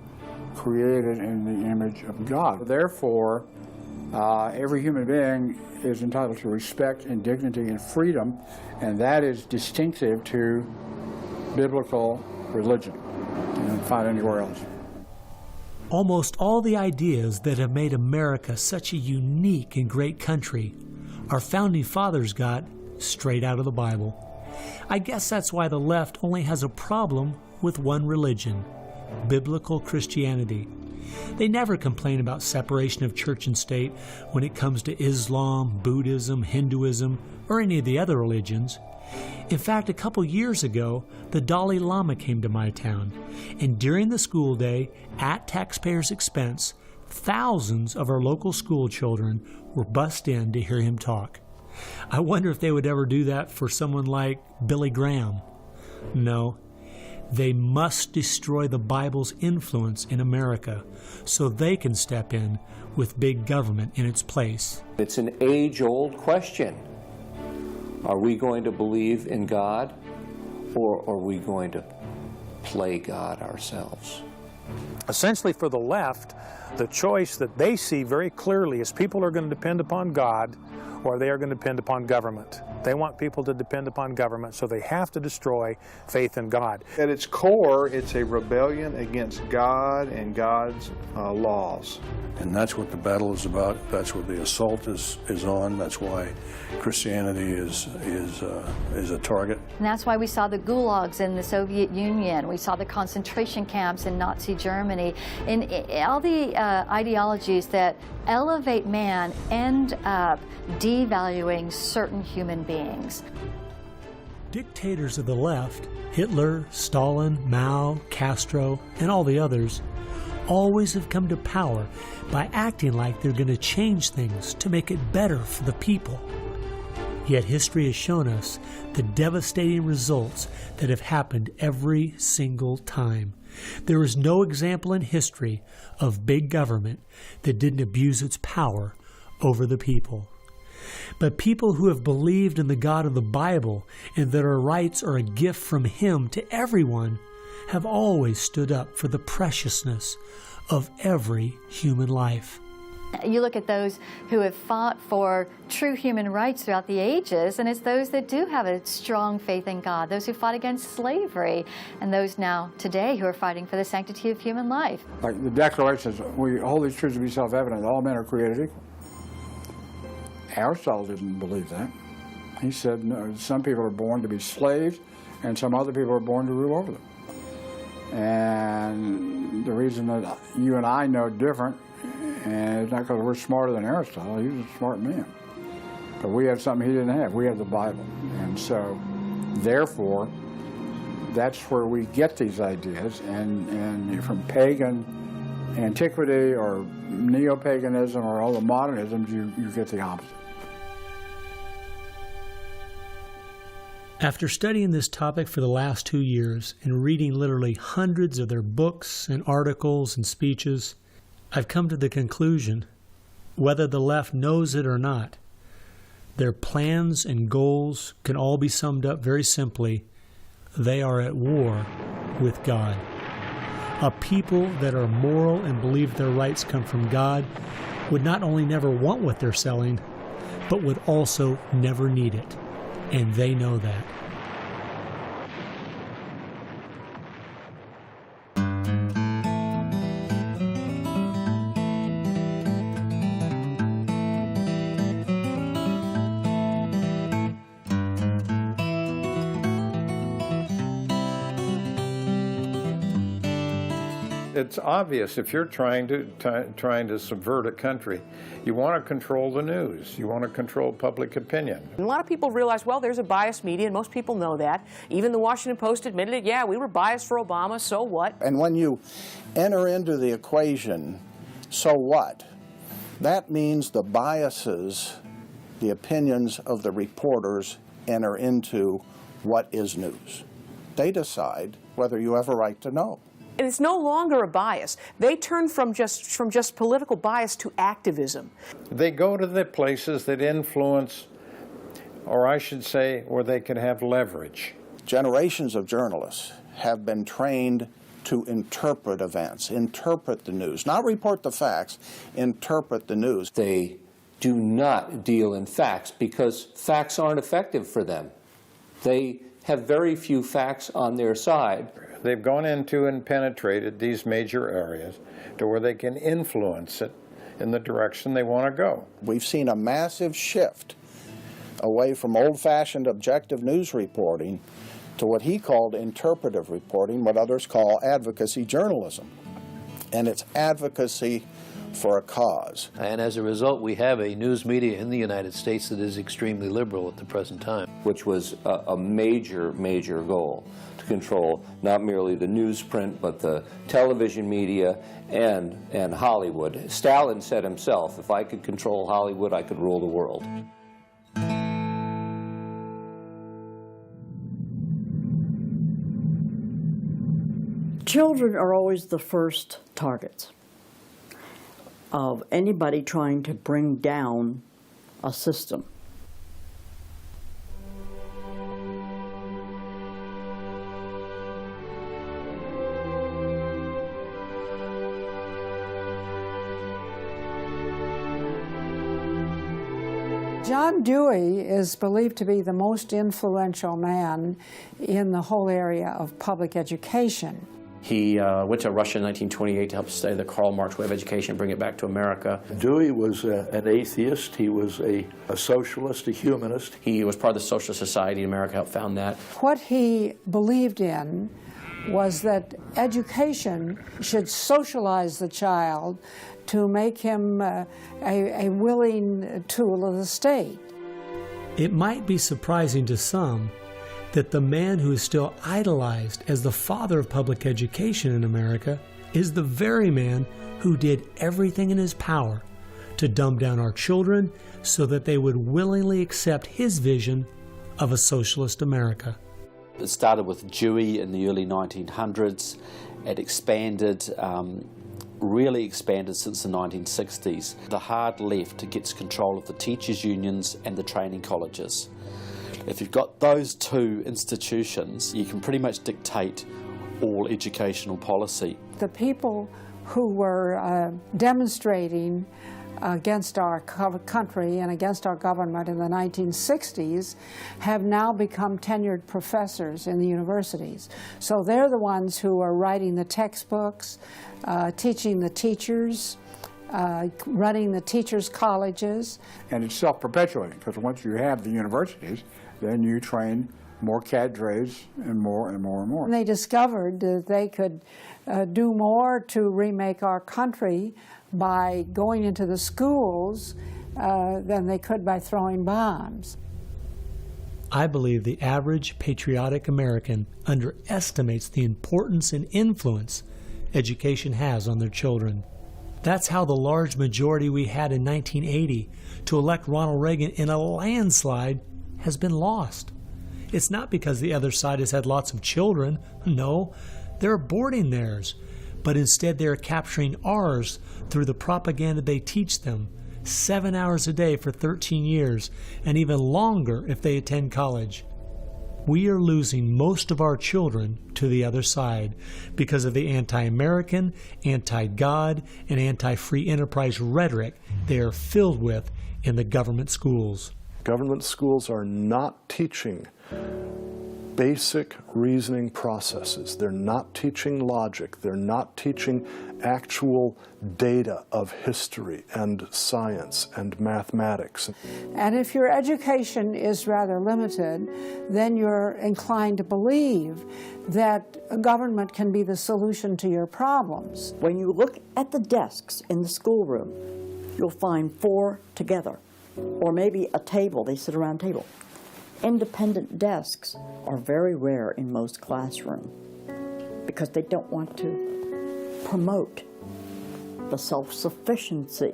created in the image of God. Therefore, every human being is entitled to respect and dignity and freedom, and that is distinctive to biblical religion. You don't find anywhere else. Almost all the ideas that have made America such a unique and great country our founding fathers got straight out of the Bible. I guess that's why the left only has a problem with one religion, biblical Christianity. They never complain about separation of church and state when it comes to Islam, Buddhism, Hinduism, or any of the other religions. In fact, a couple years ago, the Dalai Lama came to my town, and during the school day, at taxpayers' expense, thousands of our local school children were bussed in to hear him talk. I wonder if they would ever do that for someone like Billy Graham. No, they must destroy the Bible's influence in America so they can step in with big government in its place. It's an age-old question. Are we going to believe in God, or are we going to play God ourselves? Essentially, for the left, the choice that they see very clearly is people are going to depend upon God or they are going to depend upon government. They want people to depend upon government, so they have to destroy faith in God. At its core, it's a rebellion against God and God's laws. And that's what the battle is about. That's what the assault is on. That's why Christianity is a target. And that's why we saw the gulags in the Soviet Union. We saw the concentration camps in Nazi Germany. And all the ideologies that elevate man end up devaluing certain human beings. Dictators of the left, Hitler, Stalin, Mao, Castro, and all the others, always have come to power by acting like they're going to change things to make it better for the people. Yet history has shown us the devastating results that have happened every single time. There is no example in history of big government that didn't abuse its power over the people. But people who have believed in the God of the Bible and that our rights are a gift from Him to everyone have always stood up for the preciousness of every human life. You look at those who have fought for true human rights throughout the ages, and it's those that do have a strong faith in God, those who fought against slavery, and those now today who are fighting for the sanctity of human life. Like the Declaration says, we hold these truths to be self-evident, that all men are created equal. Aristotle didn't believe that. He said, no, some people are born to be slaves, and some other people are born to rule over them. And the reason that you and I know different, and it's not because we're smarter than Aristotle, he was a smart man. But we have something he didn't have. We have the Bible. And so, therefore, that's where we get these ideas. And from pagan antiquity or neo-paganism or all the modernisms, you get the opposite. After studying this topic for the last 2 years and reading literally hundreds of their books and articles and speeches, I've come to the conclusion, whether the left knows it or not, their plans and goals can all be summed up very simply. They are at war with God. A people that are moral and believe their rights come from God would not only never want what they're selling, but would also never need it. And they know that. It's obvious if you're trying to subvert a country, you want to control the news, you want to control public opinion. A lot of people realize, well, there's a biased media, and most people know that. Even the Washington Post admitted it. Yeah, we were biased for Obama, so what? And when you enter into the equation, so what? That means the biases, the opinions of the reporters enter into what is news. They decide whether you have a right to know. And it's no longer a bias. They turn from just political bias to activism. They go to the places that influence, or I should say, where they can have leverage. Generations of journalists have been trained to interpret events, interpret the news, not report the facts, interpret the news. They do not deal in facts because facts aren't effective for them. They have very few facts on their side. They've gone into and penetrated these major areas to where they can influence it in the direction they want to go. We've seen a massive shift away from old-fashioned objective news reporting to what he called interpretive reporting, what others call advocacy journalism. And it's advocacy for a cause. And as a result, we have a news media in the United States that is extremely liberal at the present time. Which was a major, major goal, to control not merely the newsprint, but the television media and Hollywood. Stalin said himself, if I could control Hollywood, I could rule the world. Children are always the first targets of anybody trying to bring down a system. John Dewey is believed to be the most influential man in the whole area of public education. He went to Russia in 1928 to help study the Karl Marx way of education and bring it back to America. Dewey was an atheist. He was a socialist, a humanist. He was part of the Socialist Society in America, helped found that. What he believed in was that education should socialize the child to make him a willing tool of the state. It might be surprising to some that the man who is still idolized as the father of public education in America is the very man who did everything in his power to dumb down our children so that they would willingly accept his vision of a socialist America. It started with Dewey in the early 1900s. It expanded, really expanded since the 1960s. The hard left gets control of the teachers' unions and the training colleges. If you've got those two institutions, you can pretty much dictate all educational policy. The people who were demonstrating against our country and against our government in the 1960s have now become tenured professors in the universities. So they're the ones who are writing the textbooks, teaching the teachers, running the teachers' colleges. And it's self-perpetuating, because once you have the universities, then you train more cadres and more and more and more. And they discovered that they could do more to remake our country by going into the schools than they could by throwing bombs. I believe the average patriotic American underestimates the importance and influence education has on their children. That's how the large majority we had in 1980 to elect Ronald Reagan in a landslide has been lost. It's not because the other side has had lots of children. No, they're aborting theirs. But instead they're capturing ours through the propaganda they teach them, 7 hours a day for 13 years, and even longer if they attend college. We are losing most of our children to the other side because of the anti-American, anti-God, and anti-free enterprise rhetoric they are filled with in the government schools. Government schools are not teaching basic reasoning processes. They're not teaching logic. They're not teaching actual data of history and science and mathematics. And if your education is rather limited, then you're inclined to believe that a government can be the solution to your problems. When you look at the desks in the schoolroom, you'll find 4 together, or maybe a table, they sit around a table. Independent desks are very rare in most classrooms because they don't want to promote the self-sufficiency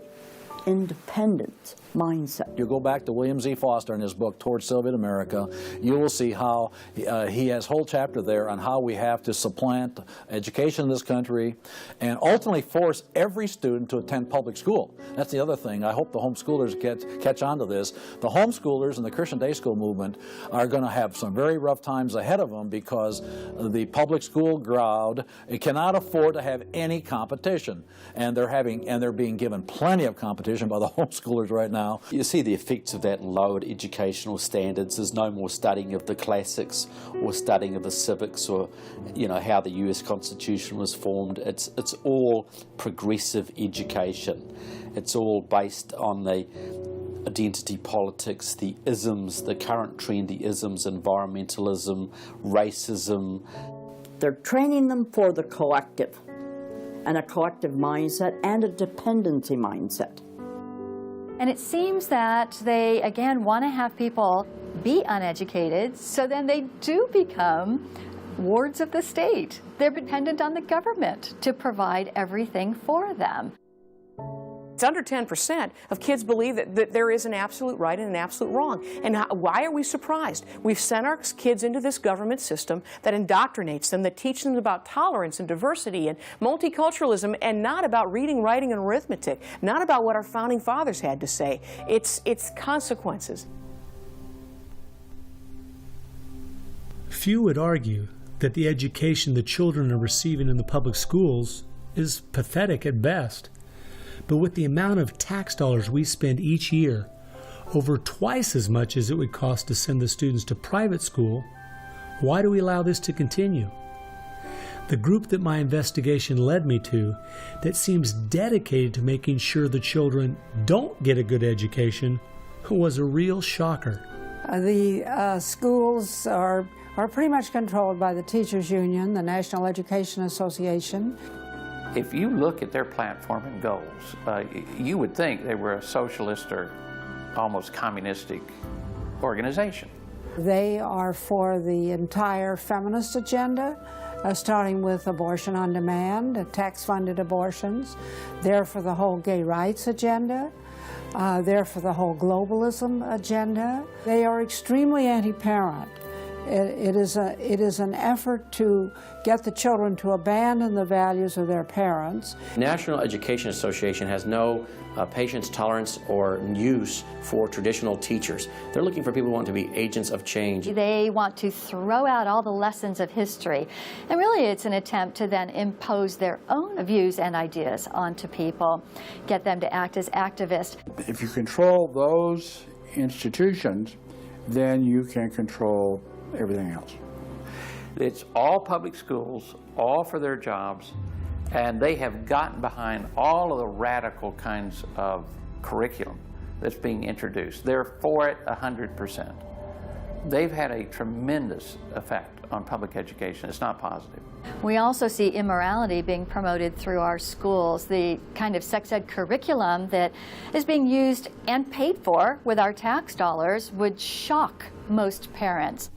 independent mindset. You go back to William Z. Foster in his book, Towards Soviet America, you will see how he has a whole chapter there on how we have to supplant education in this country and ultimately force every student to attend public school. That's the other thing. I hope the homeschoolers catch on to this. The homeschoolers and the Christian day school movement are going to have some very rough times ahead of them because the public school crowd cannot afford to have any competition, and they're being given plenty of competition by the homeschoolers right now. You see the effects of that in lowered educational standards. There's no more studying of the classics or studying of the civics or, how the US Constitution was formed. It's all progressive education. It's all based on the identity politics, the isms, the current trendy isms, environmentalism, racism. They're training them for the collective, and a collective mindset and a dependency mindset. And it seems that they, again, want to have people be uneducated, so then they do become wards of the state. They're dependent on the government to provide everything for them. It's under 10% of kids believe that there is an absolute right and an absolute wrong. And why are we surprised? We've sent our kids into this government system that indoctrinates them, that teaches them about tolerance and diversity and multiculturalism, and not about reading, writing, and arithmetic, not about what our founding fathers had to say. It's consequences. Few would argue that the education the children are receiving in the public schools is pathetic at best. But with the amount of tax dollars we spend each year, over twice as much as it would cost to send the students to private school, why do we allow this to continue? The group that my investigation led me to, that seems dedicated to making sure the children don't get a good education, was a real shocker. The schools are pretty much controlled by the Teachers Union, the National Education Association. If you look at their platform and goals, you would think they were a socialist or almost communistic organization. They are for the entire feminist agenda, starting with abortion on demand, tax-funded abortions. They're for the whole gay rights agenda. They're for the whole globalism agenda. They are extremely anti-parent. It is an effort to get the children to abandon the values of their parents. National Education Association has no patience, tolerance, or use for traditional teachers. They're looking for people who want to be agents of change. They want to throw out all the lessons of history. And really it's an attempt to then impose their own views and ideas onto people, get them to act as activists. If you control those institutions, then you can control everything else. It's all public schools, all for their jobs, and they have gotten behind all of the radical kinds of curriculum that's being introduced. They're for it 100%. They've had a tremendous effect on public education. It's not positive. We also see immorality being promoted through our schools. The kind of sex ed curriculum that is being used and paid for with our tax dollars would shock most parents.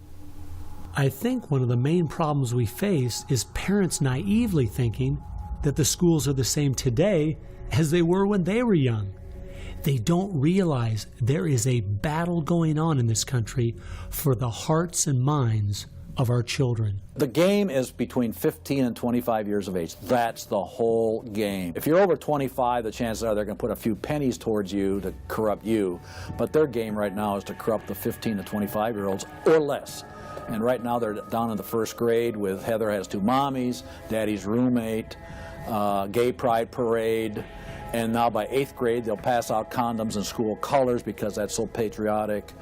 I think one of the main problems we face is parents naively thinking that the schools are the same today as they were when they were young. They don't realize there is a battle going on in this country for the hearts and minds of our children. The game is between 15 and 25 years of age. That's the whole game. If you're over 25, the chances are they're going to put a few pennies towards you to corrupt you. But their game right now is to corrupt the 15 to 25-year-olds or less. And right now they're down in the first grade with Heather Has Two Mommies, Daddy's Roommate, Gay Pride Parade, and now by 8th grade they'll pass out condoms in school colors because that's so patriotic.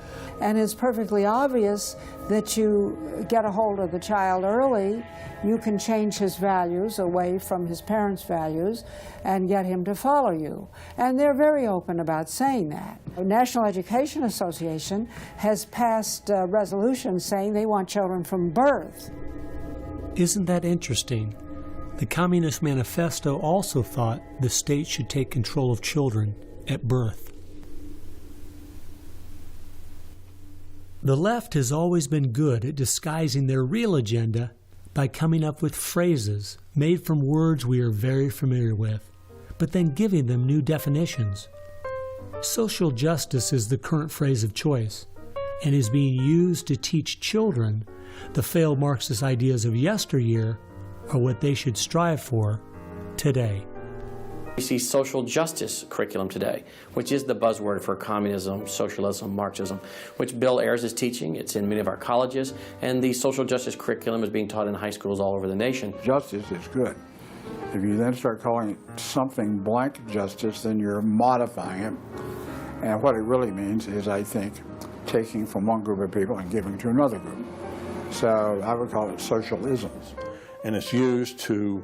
And it's perfectly obvious that you get a hold of the child early, you can change his values away from his parents' values and get him to follow you. And they're very open about saying that. The National Education Association has passed resolutions saying they want children from birth. Isn't that interesting? The Communist Manifesto also thought the state should take control of children at birth. The left has always been good at disguising their real agenda by coming up with phrases made from words we are very familiar with, but then giving them new definitions. Social justice is the current phrase of choice and is being used to teach children the failed Marxist ideas of yesteryear are what they should strive for today. We see social justice curriculum today, which is the buzzword for communism, socialism, Marxism, which Bill Ayers is teaching. It's in many of our colleges, and the social justice curriculum is being taught in high schools all over the nation. Justice is good. If you then start calling it something blank justice, then you're modifying it. And what it really means is, I think, taking from one group of people and giving to another group. So I would call it socialism. And it's used to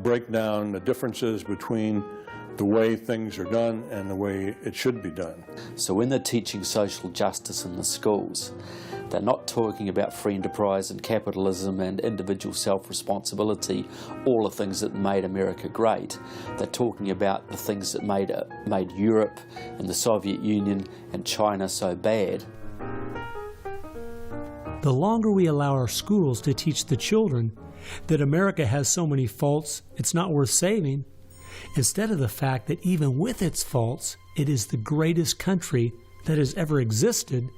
break down the differences between the way things are done and the way it should be done. So when they're teaching social justice in the schools, they're not talking about free enterprise and capitalism and individual self-responsibility, all the things that made America great. They're talking about the things that made Europe and the Soviet Union and China so bad. The longer we allow our schools to teach the children that America has so many faults it's not worth saving, instead of the fact that even with its faults, it is the greatest country that has ever existed,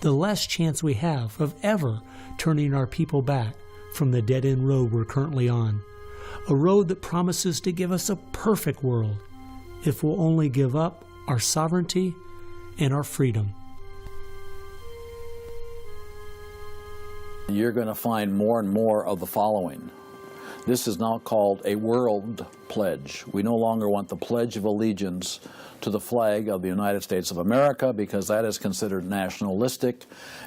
the less chance we have of ever turning our people back from the dead-end road we're currently on. A road that promises to give us a perfect world if we'll only give up our sovereignty and our freedom. You're going to find more and more of the following. This is now called a world pledge. We no longer want the Pledge of Allegiance to the flag of the United States of America because that is considered nationalistic.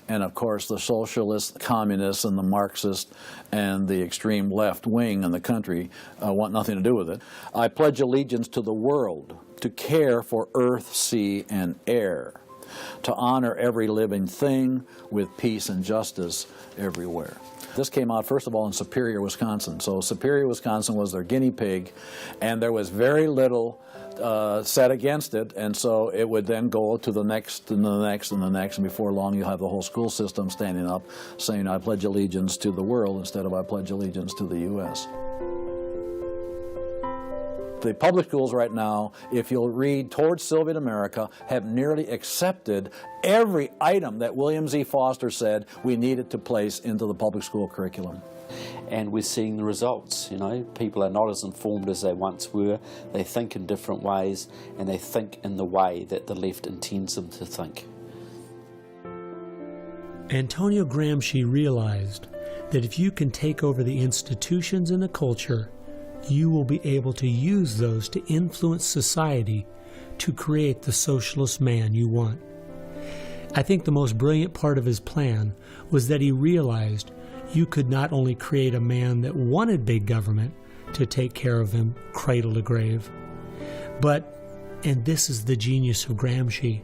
And of course the socialists, the communists, and the Marxists and the extreme left wing in the country want nothing to do with it. I pledge allegiance to the world, to care for earth, sea, and air, to honor every living thing with peace and justice everywhere. This came out, first of all, in Superior, Wisconsin. So Superior, Wisconsin was their guinea pig, and there was very little said against it, and so it would then go to the next and the next and the next, and before long you'll have the whole school system standing up saying, I pledge allegiance to the world instead of I pledge allegiance to the U.S. The public schools right now, if you'll read Towards Soviet America, have nearly accepted every item that William Z. Foster said we needed to place into the public school curriculum. And we're seeing the results. You know, people are not as informed as they once were. They think in different ways, and they think in the way that the left intends them to think. Antonio Gramsci realized that if you can take over the institutions and the culture, you will be able to use those to influence society to create the socialist man you want. I think the most brilliant part of his plan was that he realized you could not only create a man that wanted big government to take care of him cradle to grave, but, and this is the genius of Gramsci,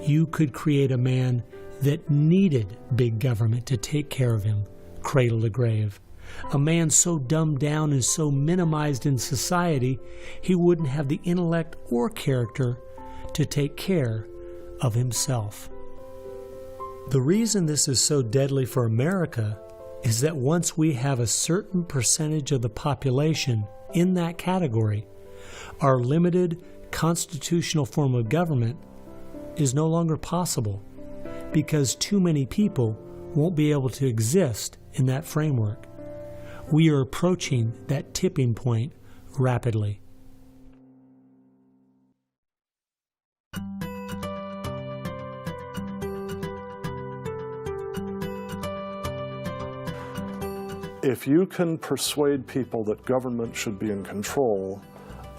you could create a man that needed big government to take care of him cradle to grave. A man so dumbed down and so minimized in society, he wouldn't have the intellect or character to take care of himself. The reason this is so deadly for America is that once we have a certain percentage of the population in that category, our limited constitutional form of government is no longer possible because too many people won't be able to exist in that framework. We are approaching that tipping point rapidly. If you can persuade people that government should be in control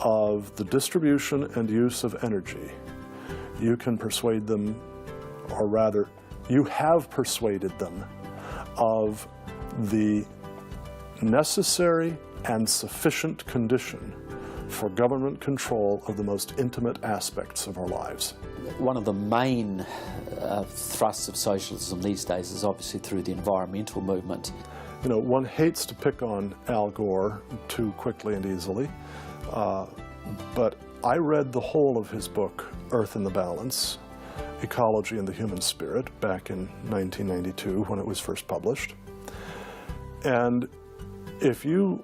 of the distribution and use of energy, you can persuade them, or rather, you have persuaded them of the necessary and sufficient condition for government control of the most intimate aspects of our lives. One of the main thrusts of socialism these days is obviously through the environmental movement. You know, one hates to pick on Al Gore too quickly and easily, but I read the whole of his book, Earth in the Balance, Ecology and the Human Spirit, back in 1992 when it was first published. And if you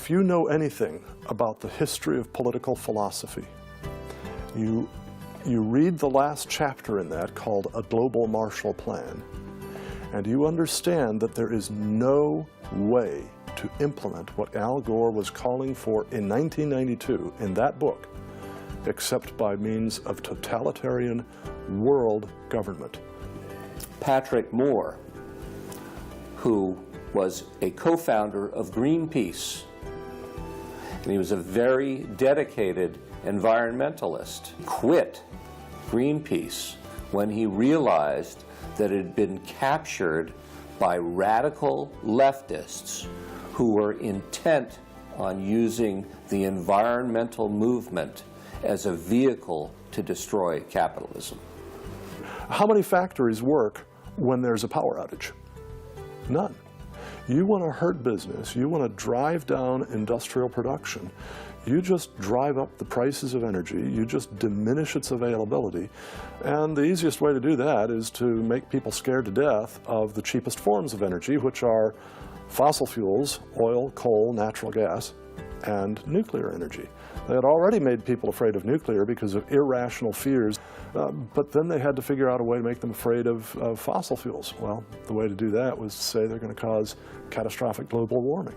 know anything about the history of political philosophy, you you read the last chapter in that called A Global Marshall Plan, and you understand that there is no way to implement what Al Gore was calling for in 1992 in that book, except by means of totalitarian world government. Patrick Moore, who was a co-founder of Greenpeace, and he was a very dedicated environmentalist, quit Greenpeace when he realized that it had been captured by radical leftists who were intent on using the environmental movement as a vehicle to destroy capitalism. How many factories work when there's a power outage? None. You want to hurt business, you want to drive down industrial production, you just drive up the prices of energy, you just diminish its availability, and the easiest way to do that is to make people scared to death of the cheapest forms of energy, which are fossil fuels, oil, coal, natural gas, and nuclear energy. They had already made people afraid of nuclear because of irrational fears, but then they had to figure out a way to make them afraid of fossil fuels. Well, the way to do that was to say they're going to cause catastrophic global warming.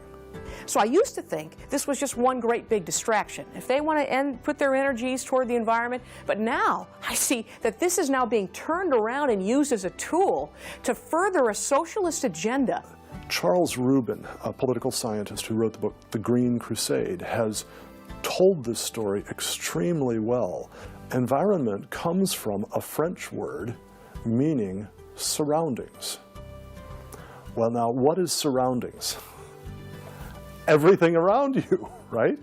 So I used to think this was just one great big distraction. If they want to put their energies toward the environment, but now I see that this is now being turned around and used as a tool to further a socialist agenda. Charles Rubin, a political scientist who wrote the book The Green Crusade, has told this story extremely well. Environment comes from a French word meaning surroundings. Well, now, what is surroundings? Everything around you, right?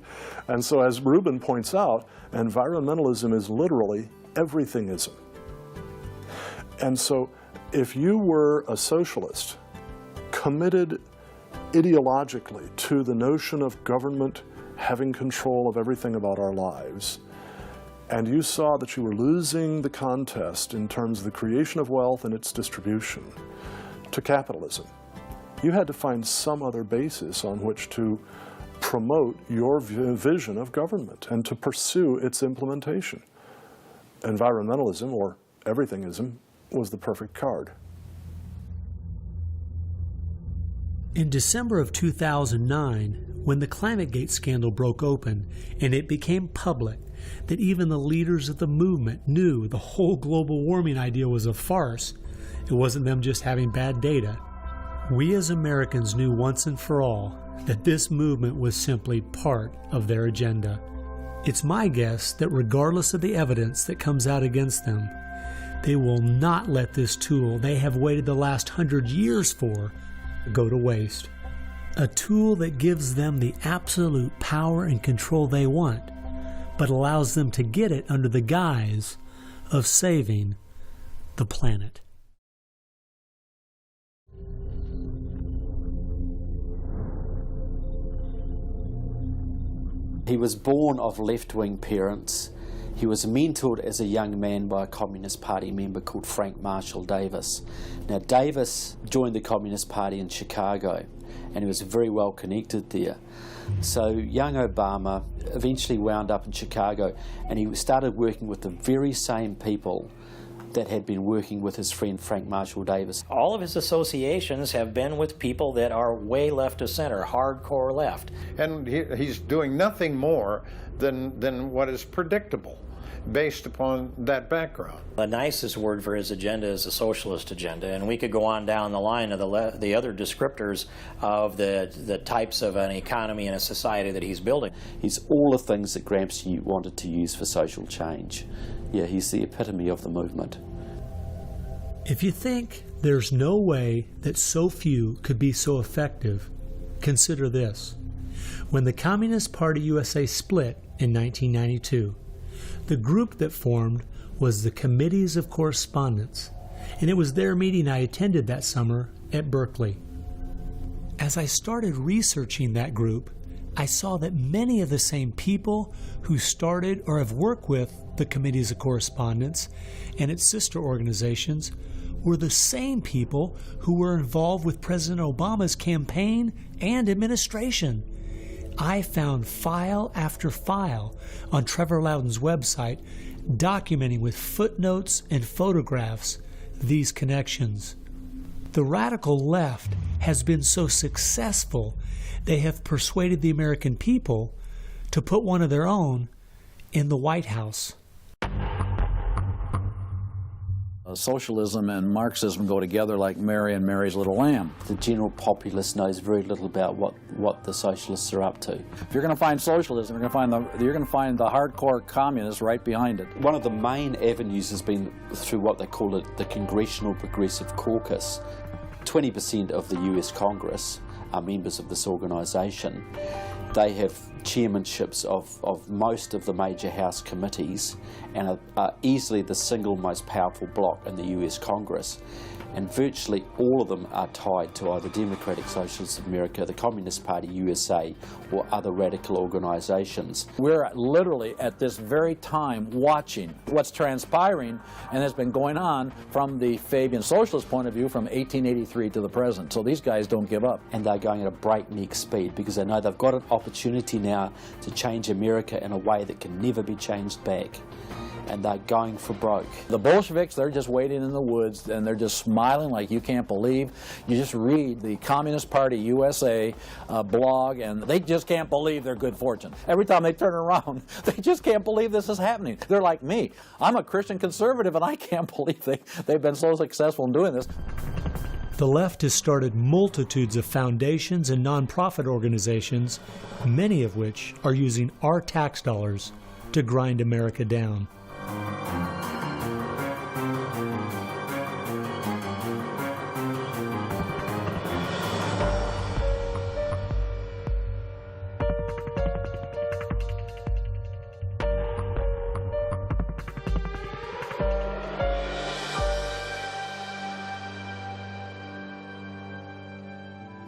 And so, as Rubin points out, environmentalism is literally everythingism. And so, if you were a socialist, committed ideologically to the notion of government having control of everything about our lives, and you saw that you were losing the contest in terms of the creation of wealth and its distribution to capitalism, you had to find some other basis on which to promote your vision of government and to pursue its implementation. Environmentalism, or everythingism, was the perfect card. In December of 2009, when the ClimateGate scandal broke open and it became public that even the leaders of the movement knew the whole global warming idea was a farce, it wasn't them just having bad data. We as Americans knew once and for all that this movement was simply part of their agenda. It's my guess that regardless of the evidence that comes out against them, they will not let this tool they have waited the last 100 years for go to waste. A tool that gives them the absolute power and control they want, but allows them to get it under the guise of saving the planet. He was born of left-wing parents. He was mentored as a young man by a Communist Party member called Frank Marshall Davis. Now, Davis joined the Communist Party in Chicago, and he was very well connected there. So young Obama eventually wound up in Chicago, and he started working with the very same people that had been working with his friend Frank Marshall Davis. All of his associations have been with people that are way left of center, hardcore left. And he's doing nothing more than what is predictable based upon that background. The nicest word for his agenda is a socialist agenda, and we could go on down the line of the other descriptors of the types of an economy and a society that he's building. He's all the things that Gramsci wanted to use for social change. Yeah, he's the epitome of the movement. If you think there's no way that so few could be so effective, consider this. When the Communist Party USA split in 1992, the group that formed was the Committees of Correspondence, and it was their meeting I attended that summer at Berkeley. As I started researching that group, I saw that many of the same people who started or have worked with the Committees of Correspondence and its sister organizations were the same people who were involved with President Obama's campaign and administration. I found file after file on Trevor Loudon's website documenting with footnotes and photographs these connections. The radical left has been so successful, they have persuaded the American people to put one of their own in the White House. Socialism and Marxism go together like Mary and Mary's little lamb. The general populace knows very little about what the socialists are up to. If you're going to find socialism, you're going to find the hardcore communists right behind it. One of the main avenues has been through what they call the Congressional Progressive Caucus. 20% of the US Congress are members of this organisation. They have chairmanships of most of the major House committees and are easily the single most powerful bloc in the US Congress. And virtually all of them are tied to either Democratic Socialists of America, the Communist Party USA, or other radical organisations. We're literally at this very time watching what's transpiring and has been going on from the Fabian socialist point of view from 1883 to the present. So these guys don't give up. And they're going at a breakneck speed because they know they've got an opportunity now to change America in a way that can never be changed back. And they're going for broke. The Bolsheviks, they're just waiting in the woods and they're just smiling like you can't believe. You just read the Communist Party USA blog and they just can't believe their good fortune. Every time they turn around, they just can't believe this is happening. They're like me. I'm a Christian conservative and I can't believe they've been so successful in doing this. The left has started multitudes of foundations and nonprofit organizations, many of which are using our tax dollars to grind America down.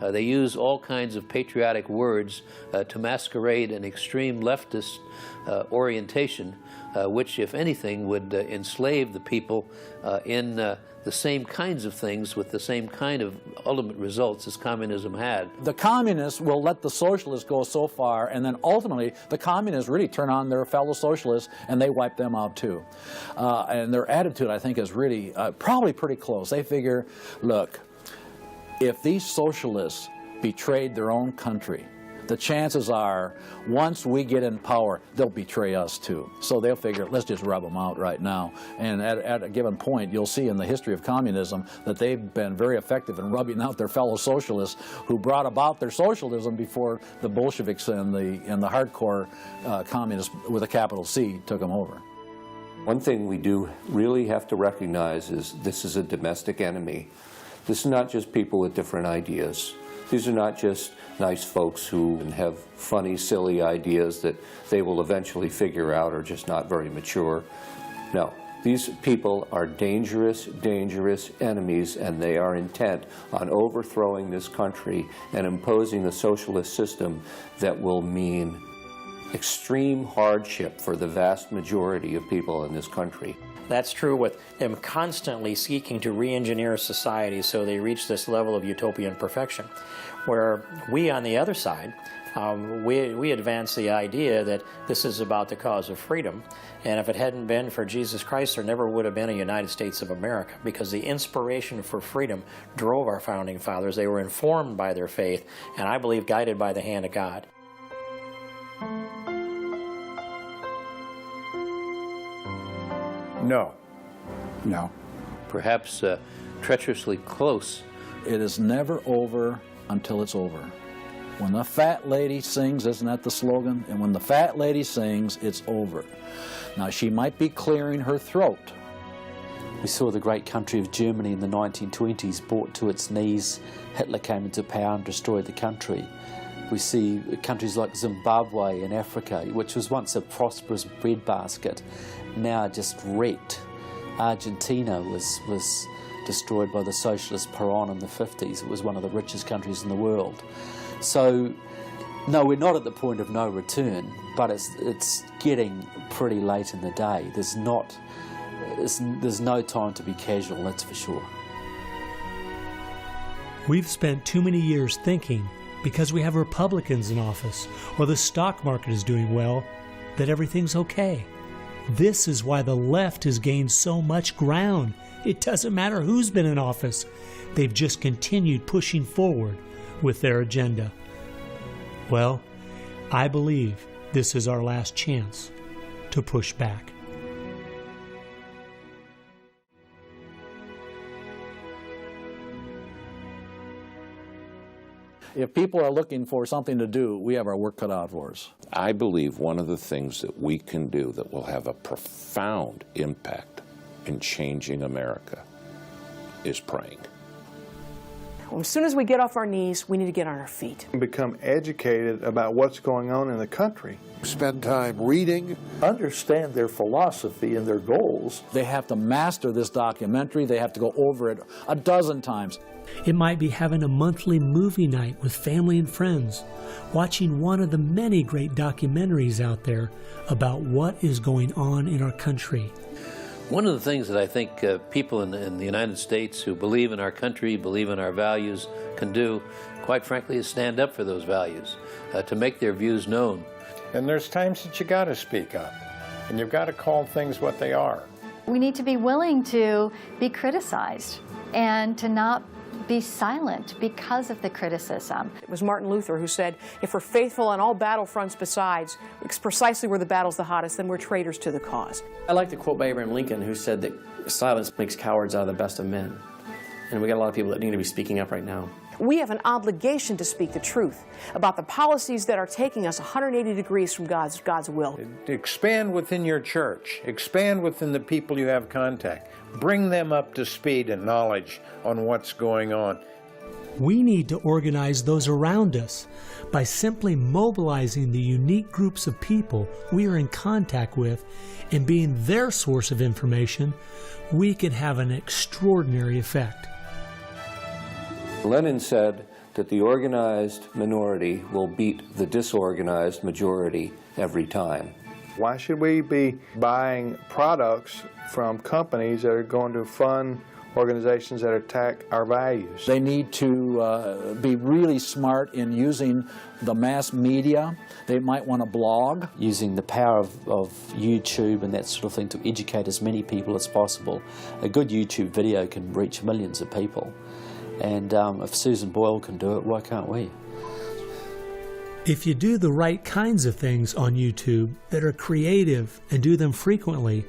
They use all kinds of patriotic words to masquerade an extreme leftist orientation, which, if anything, would enslave the people in the same kinds of things with the same kind of ultimate results as communism had. The communists will let the socialists go so far, and then ultimately the communists really turn on their fellow socialists and they wipe them out too. And their attitude, I think, is really probably pretty close. They figure, look, if these socialists betrayed their own country, the chances are, once we get in power, they'll betray us too. So they'll figure, let's just rub them out right now. And at a given point, you'll see in the history of communism that they've been very effective in rubbing out their fellow socialists who brought about their socialism before the Bolsheviks and the hardcore communists with a capital C took them over. One thing we do really have to recognize is this is a domestic enemy. This is not just people with different ideas. These are not just nice folks who have funny, silly ideas that they will eventually figure out are just not very mature. No, these people are dangerous, dangerous enemies, and they are intent on overthrowing this country and imposing a socialist system that will mean extreme hardship for the vast majority of people in this country. That's true with them constantly seeking to re-engineer society so they reach this level of utopian perfection. Where we, on the other side, we advance the idea that this is about the cause of freedom, and if it hadn't been for Jesus Christ, there never would have been a United States of America, because the inspiration for freedom drove our founding fathers. They were informed by their faith, and I believe guided by the hand of God. No. No. Perhaps treacherously close. It is never over until it's over. When the fat lady sings, isn't that the slogan? And when the fat lady sings, it's over. Now, she might be clearing her throat. We saw the great country of Germany in the 1920s brought to its knees. Hitler came into power and destroyed the country. We see countries like Zimbabwe in Africa, which was once a prosperous breadbasket, now just wrecked. Argentina was destroyed by the socialist Perón in the 50s. It was one of the richest countries in the world. So, no, we're not at the point of no return, but it's getting pretty late in the day. There's no time to be casual, that's for sure. We've spent too many years thinking, because we have Republicans in office or the stock market is doing well, that everything's okay. This is why the left has gained so much ground. It doesn't matter who's been in office. They've just continued pushing forward with their agenda. Well, I believe this is our last chance to push back. If people are looking for something to do, we have our work cut out for us. I believe one of the things that we can do that will have a profound impact in changing America is praying. Well, as soon as we get off our knees, we need to get on our feet. Become educated about what's going on in the country. Spend time reading. Understand their philosophy and their goals. They have to master this documentary. They have to go over it a dozen times. It might be having a monthly movie night with family and friends, watching one of the many great documentaries out there about what is going on in our country. One of the things that I think people in the United States who believe in our country, believe in our values, can do, quite frankly, is stand up for those values, to make their views known. And there's times that you got to speak up, and you've got to call things what they are. We need to be willing to be criticized and to not be silent because of the criticism. It was Martin Luther who said, if we're faithful on all battlefronts besides, it's precisely where the battle's the hottest, then we're traitors to the cause. I like the quote by Abraham Lincoln, who said that silence makes cowards out of the best of men. And we got a lot of people that need to be speaking up right now. We have an obligation to speak the truth about the policies that are taking us 180 degrees from God's will. Expand within your church. Expand within the people you have contact. Bring them up to speed and knowledge on what's going on. We need to organize those around us. By simply mobilizing the unique groups of people we are in contact with and being their source of information, we can have an extraordinary effect. Lenin said that the organized minority will beat the disorganized majority every time. Why should we be buying products from companies that are going to fund organizations that attack our values? They need to be really smart in using the mass media. They might want to blog. Using the power of YouTube and that sort of thing to educate as many people as possible. A good YouTube video can reach millions of people. And if Susan Boyle can do it, why can't we? If you do the right kinds of things on YouTube that are creative and do them frequently,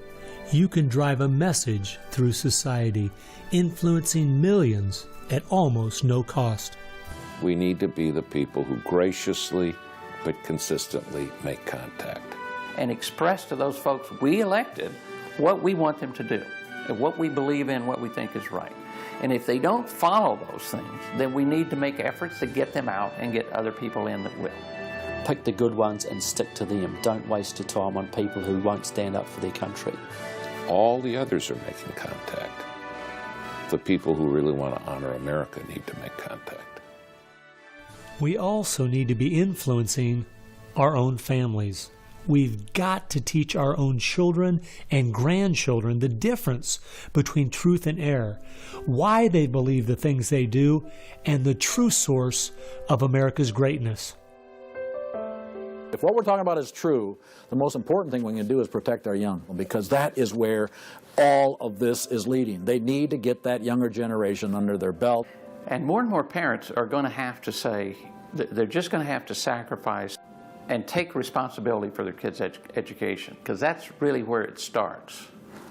you can drive a message through society, influencing millions at almost no cost. We need to be the people who graciously but consistently make contact. And express to those folks we elected what we want them to do, and what we believe in, what we think is right. And if they don't follow those things, then we need to make efforts to get them out and get other people in that will. Pick the good ones and stick to them. Don't waste your time on people who won't stand up for their country. All the others are making contact. The people who really want to honor America need to make contact. We also need to be influencing our own families. We've got to teach our own children and grandchildren the difference between truth and error, why they believe the things they do, and the true source of America's greatness. If what we're talking about is true, the most important thing we can do is protect our young, because that is where all of this is leading. They need to get that younger generation under their belt. And more parents are going to have to say, they're just going to have to sacrifice and take responsibility for their kids' education, because that's really where it starts,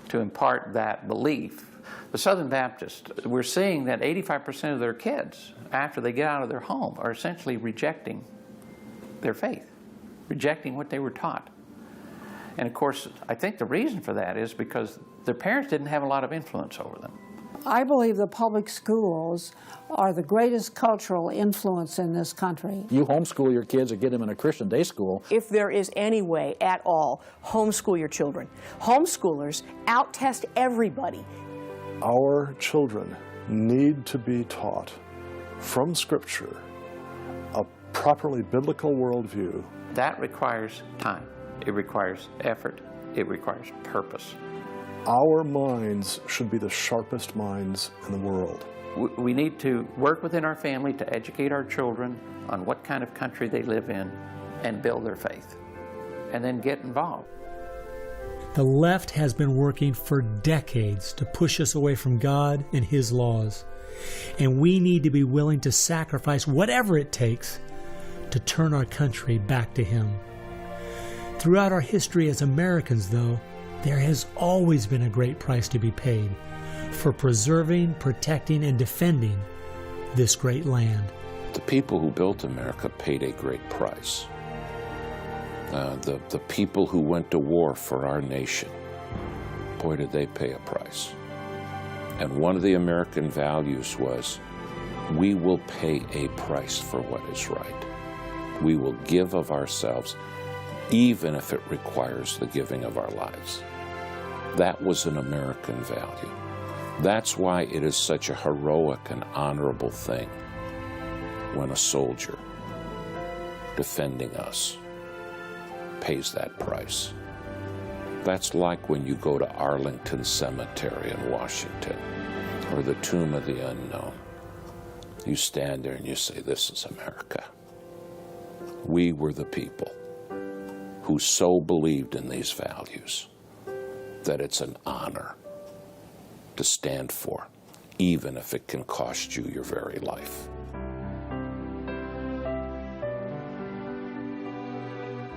to impart that belief. The Southern Baptists, we're seeing that 85% of their kids, after they get out of their home, are essentially rejecting their faith, rejecting what they were taught. And of course, I think the reason for that is because their parents didn't have a lot of influence over them. I believe the public schools are the greatest cultural influence in this country. You homeschool your kids or get them in a Christian day school. If there is any way at all, homeschool your children. Homeschoolers out-test everybody. Our children need to be taught from Scripture a properly biblical worldview. That requires time. It requires effort. It requires purpose. Our minds should be the sharpest minds in the world. We need to work within our family to educate our children on what kind of country they live in and build their faith, and then get involved. The left has been working for decades to push us away from God and His laws. And we need to be willing to sacrifice whatever it takes to turn our country back to Him. Throughout our history as Americans, though, there has always been a great price to be paid for preserving, protecting, and defending this great land. The people who built America paid a great price. The people who went to war for our nation, boy, did they pay a price. And one of the American values was, we will pay a price for what is right. We will give of ourselves, even if it requires the giving of our lives. That was an American value. That's why it is such a heroic and honorable thing when a soldier defending us pays that price. That's like when you go to Arlington Cemetery in Washington, or the Tomb of the Unknown. You stand there and you say, this is America. We were the people who so believed in these values that it's an honor to stand for, even if it can cost you your very life.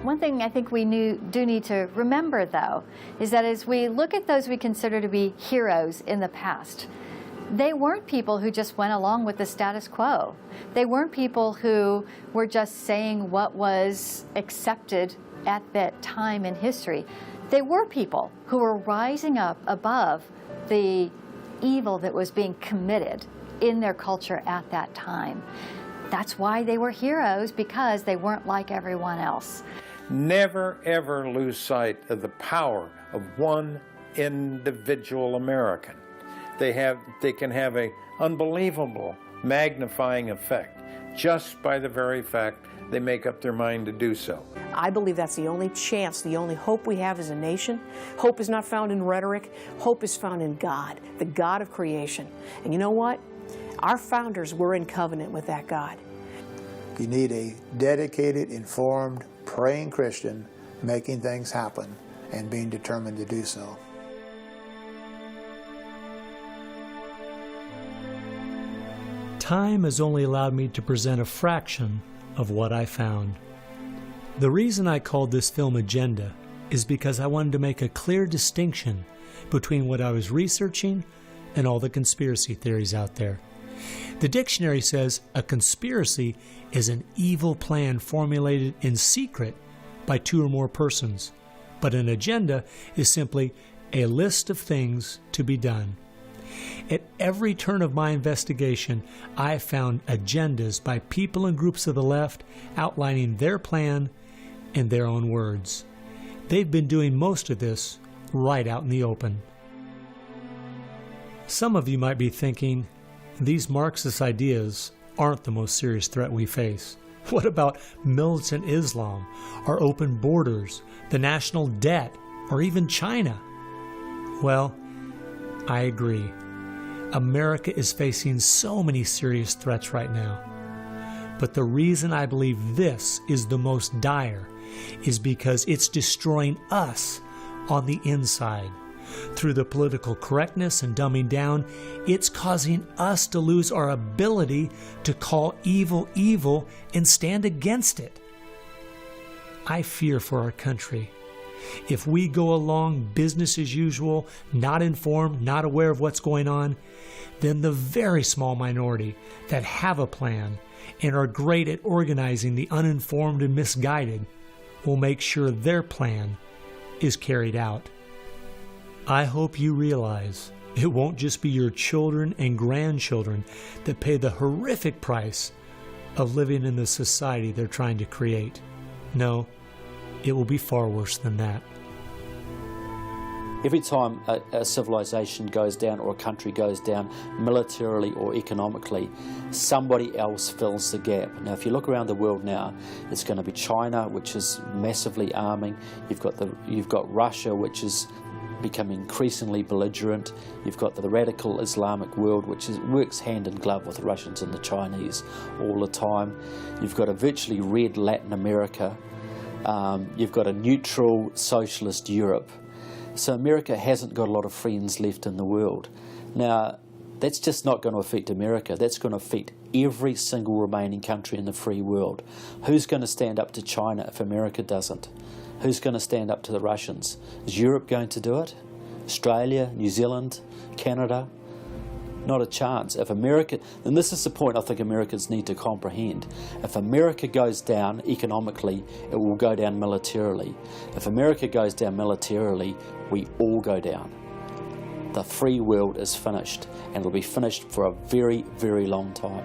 One thing I think we do need to remember, though, is that as we look at those we consider to be heroes in the past, they weren't people who just went along with the status quo. They weren't people who were just saying what was accepted at that time in history. They were people who were rising up above the evil that was being committed in their culture at that time. That's why they were heroes, because they weren't like everyone else. Never, ever lose sight of the power of one individual American. They can have an unbelievable magnifying effect just by the very fact they make up their mind to do so. I believe that's the only chance, the only hope we have as a nation. Hope is not found in rhetoric. Hope is found in God, the God of creation. And you know what? Our founders were in covenant with that God. You need a dedicated, informed, praying Christian making things happen and being determined to do so. Time has only allowed me to present a fraction of what I found. The reason I called this film Agenda is because I wanted to make a clear distinction between what I was researching and all the conspiracy theories out there. The dictionary says a conspiracy is an evil plan formulated in secret by two or more persons, but an agenda is simply a list of things to be done. At every turn of my investigation, I found agendas by people and groups of the left outlining their plan in their own words. They've been doing most of this right out in the open. Some of you might be thinking, these Marxist ideas aren't the most serious threat we face. What about militant Islam, our open borders, the national debt, or even China? Well, I agree. America is facing so many serious threats right now. But the reason I believe this is the most dire is because it's destroying us on the inside. Through the political correctness and dumbing down, it's causing us to lose our ability to call evil evil and stand against it. I fear for our country. If we go along business as usual, not informed, not aware of what's going on, then the very small minority that have a plan and are great at organizing the uninformed and misguided will make sure their plan is carried out. I hope you realize it won't just be your children and grandchildren that pay the horrific price of living in the society they're trying to create. No, it will be far worse than that. Every time a civilization goes down or a country goes down militarily or economically, somebody else fills the gap. Now, if you look around the world now, it's going to be China, which is massively arming. You've got Russia, which is becoming increasingly belligerent. You've got the radical Islamic world, which works hand in glove with the Russians and the Chinese all the time. You've got a virtually red Latin America. You've got a neutral socialist Europe. So America hasn't got a lot of friends left in the world. Now, that's just not going to affect America. That's going to affect every single remaining country in the free world. Who's going to stand up to China if America doesn't? Who's going to stand up to the Russians? Is Europe going to do it? Australia, New Zealand, Canada? Not a chance. If America, and this is the point I think Americans need to comprehend, if America goes down economically, it will go down militarily. If America goes down militarily, we all go down. The free world is finished, and it will be finished for a very, very long time.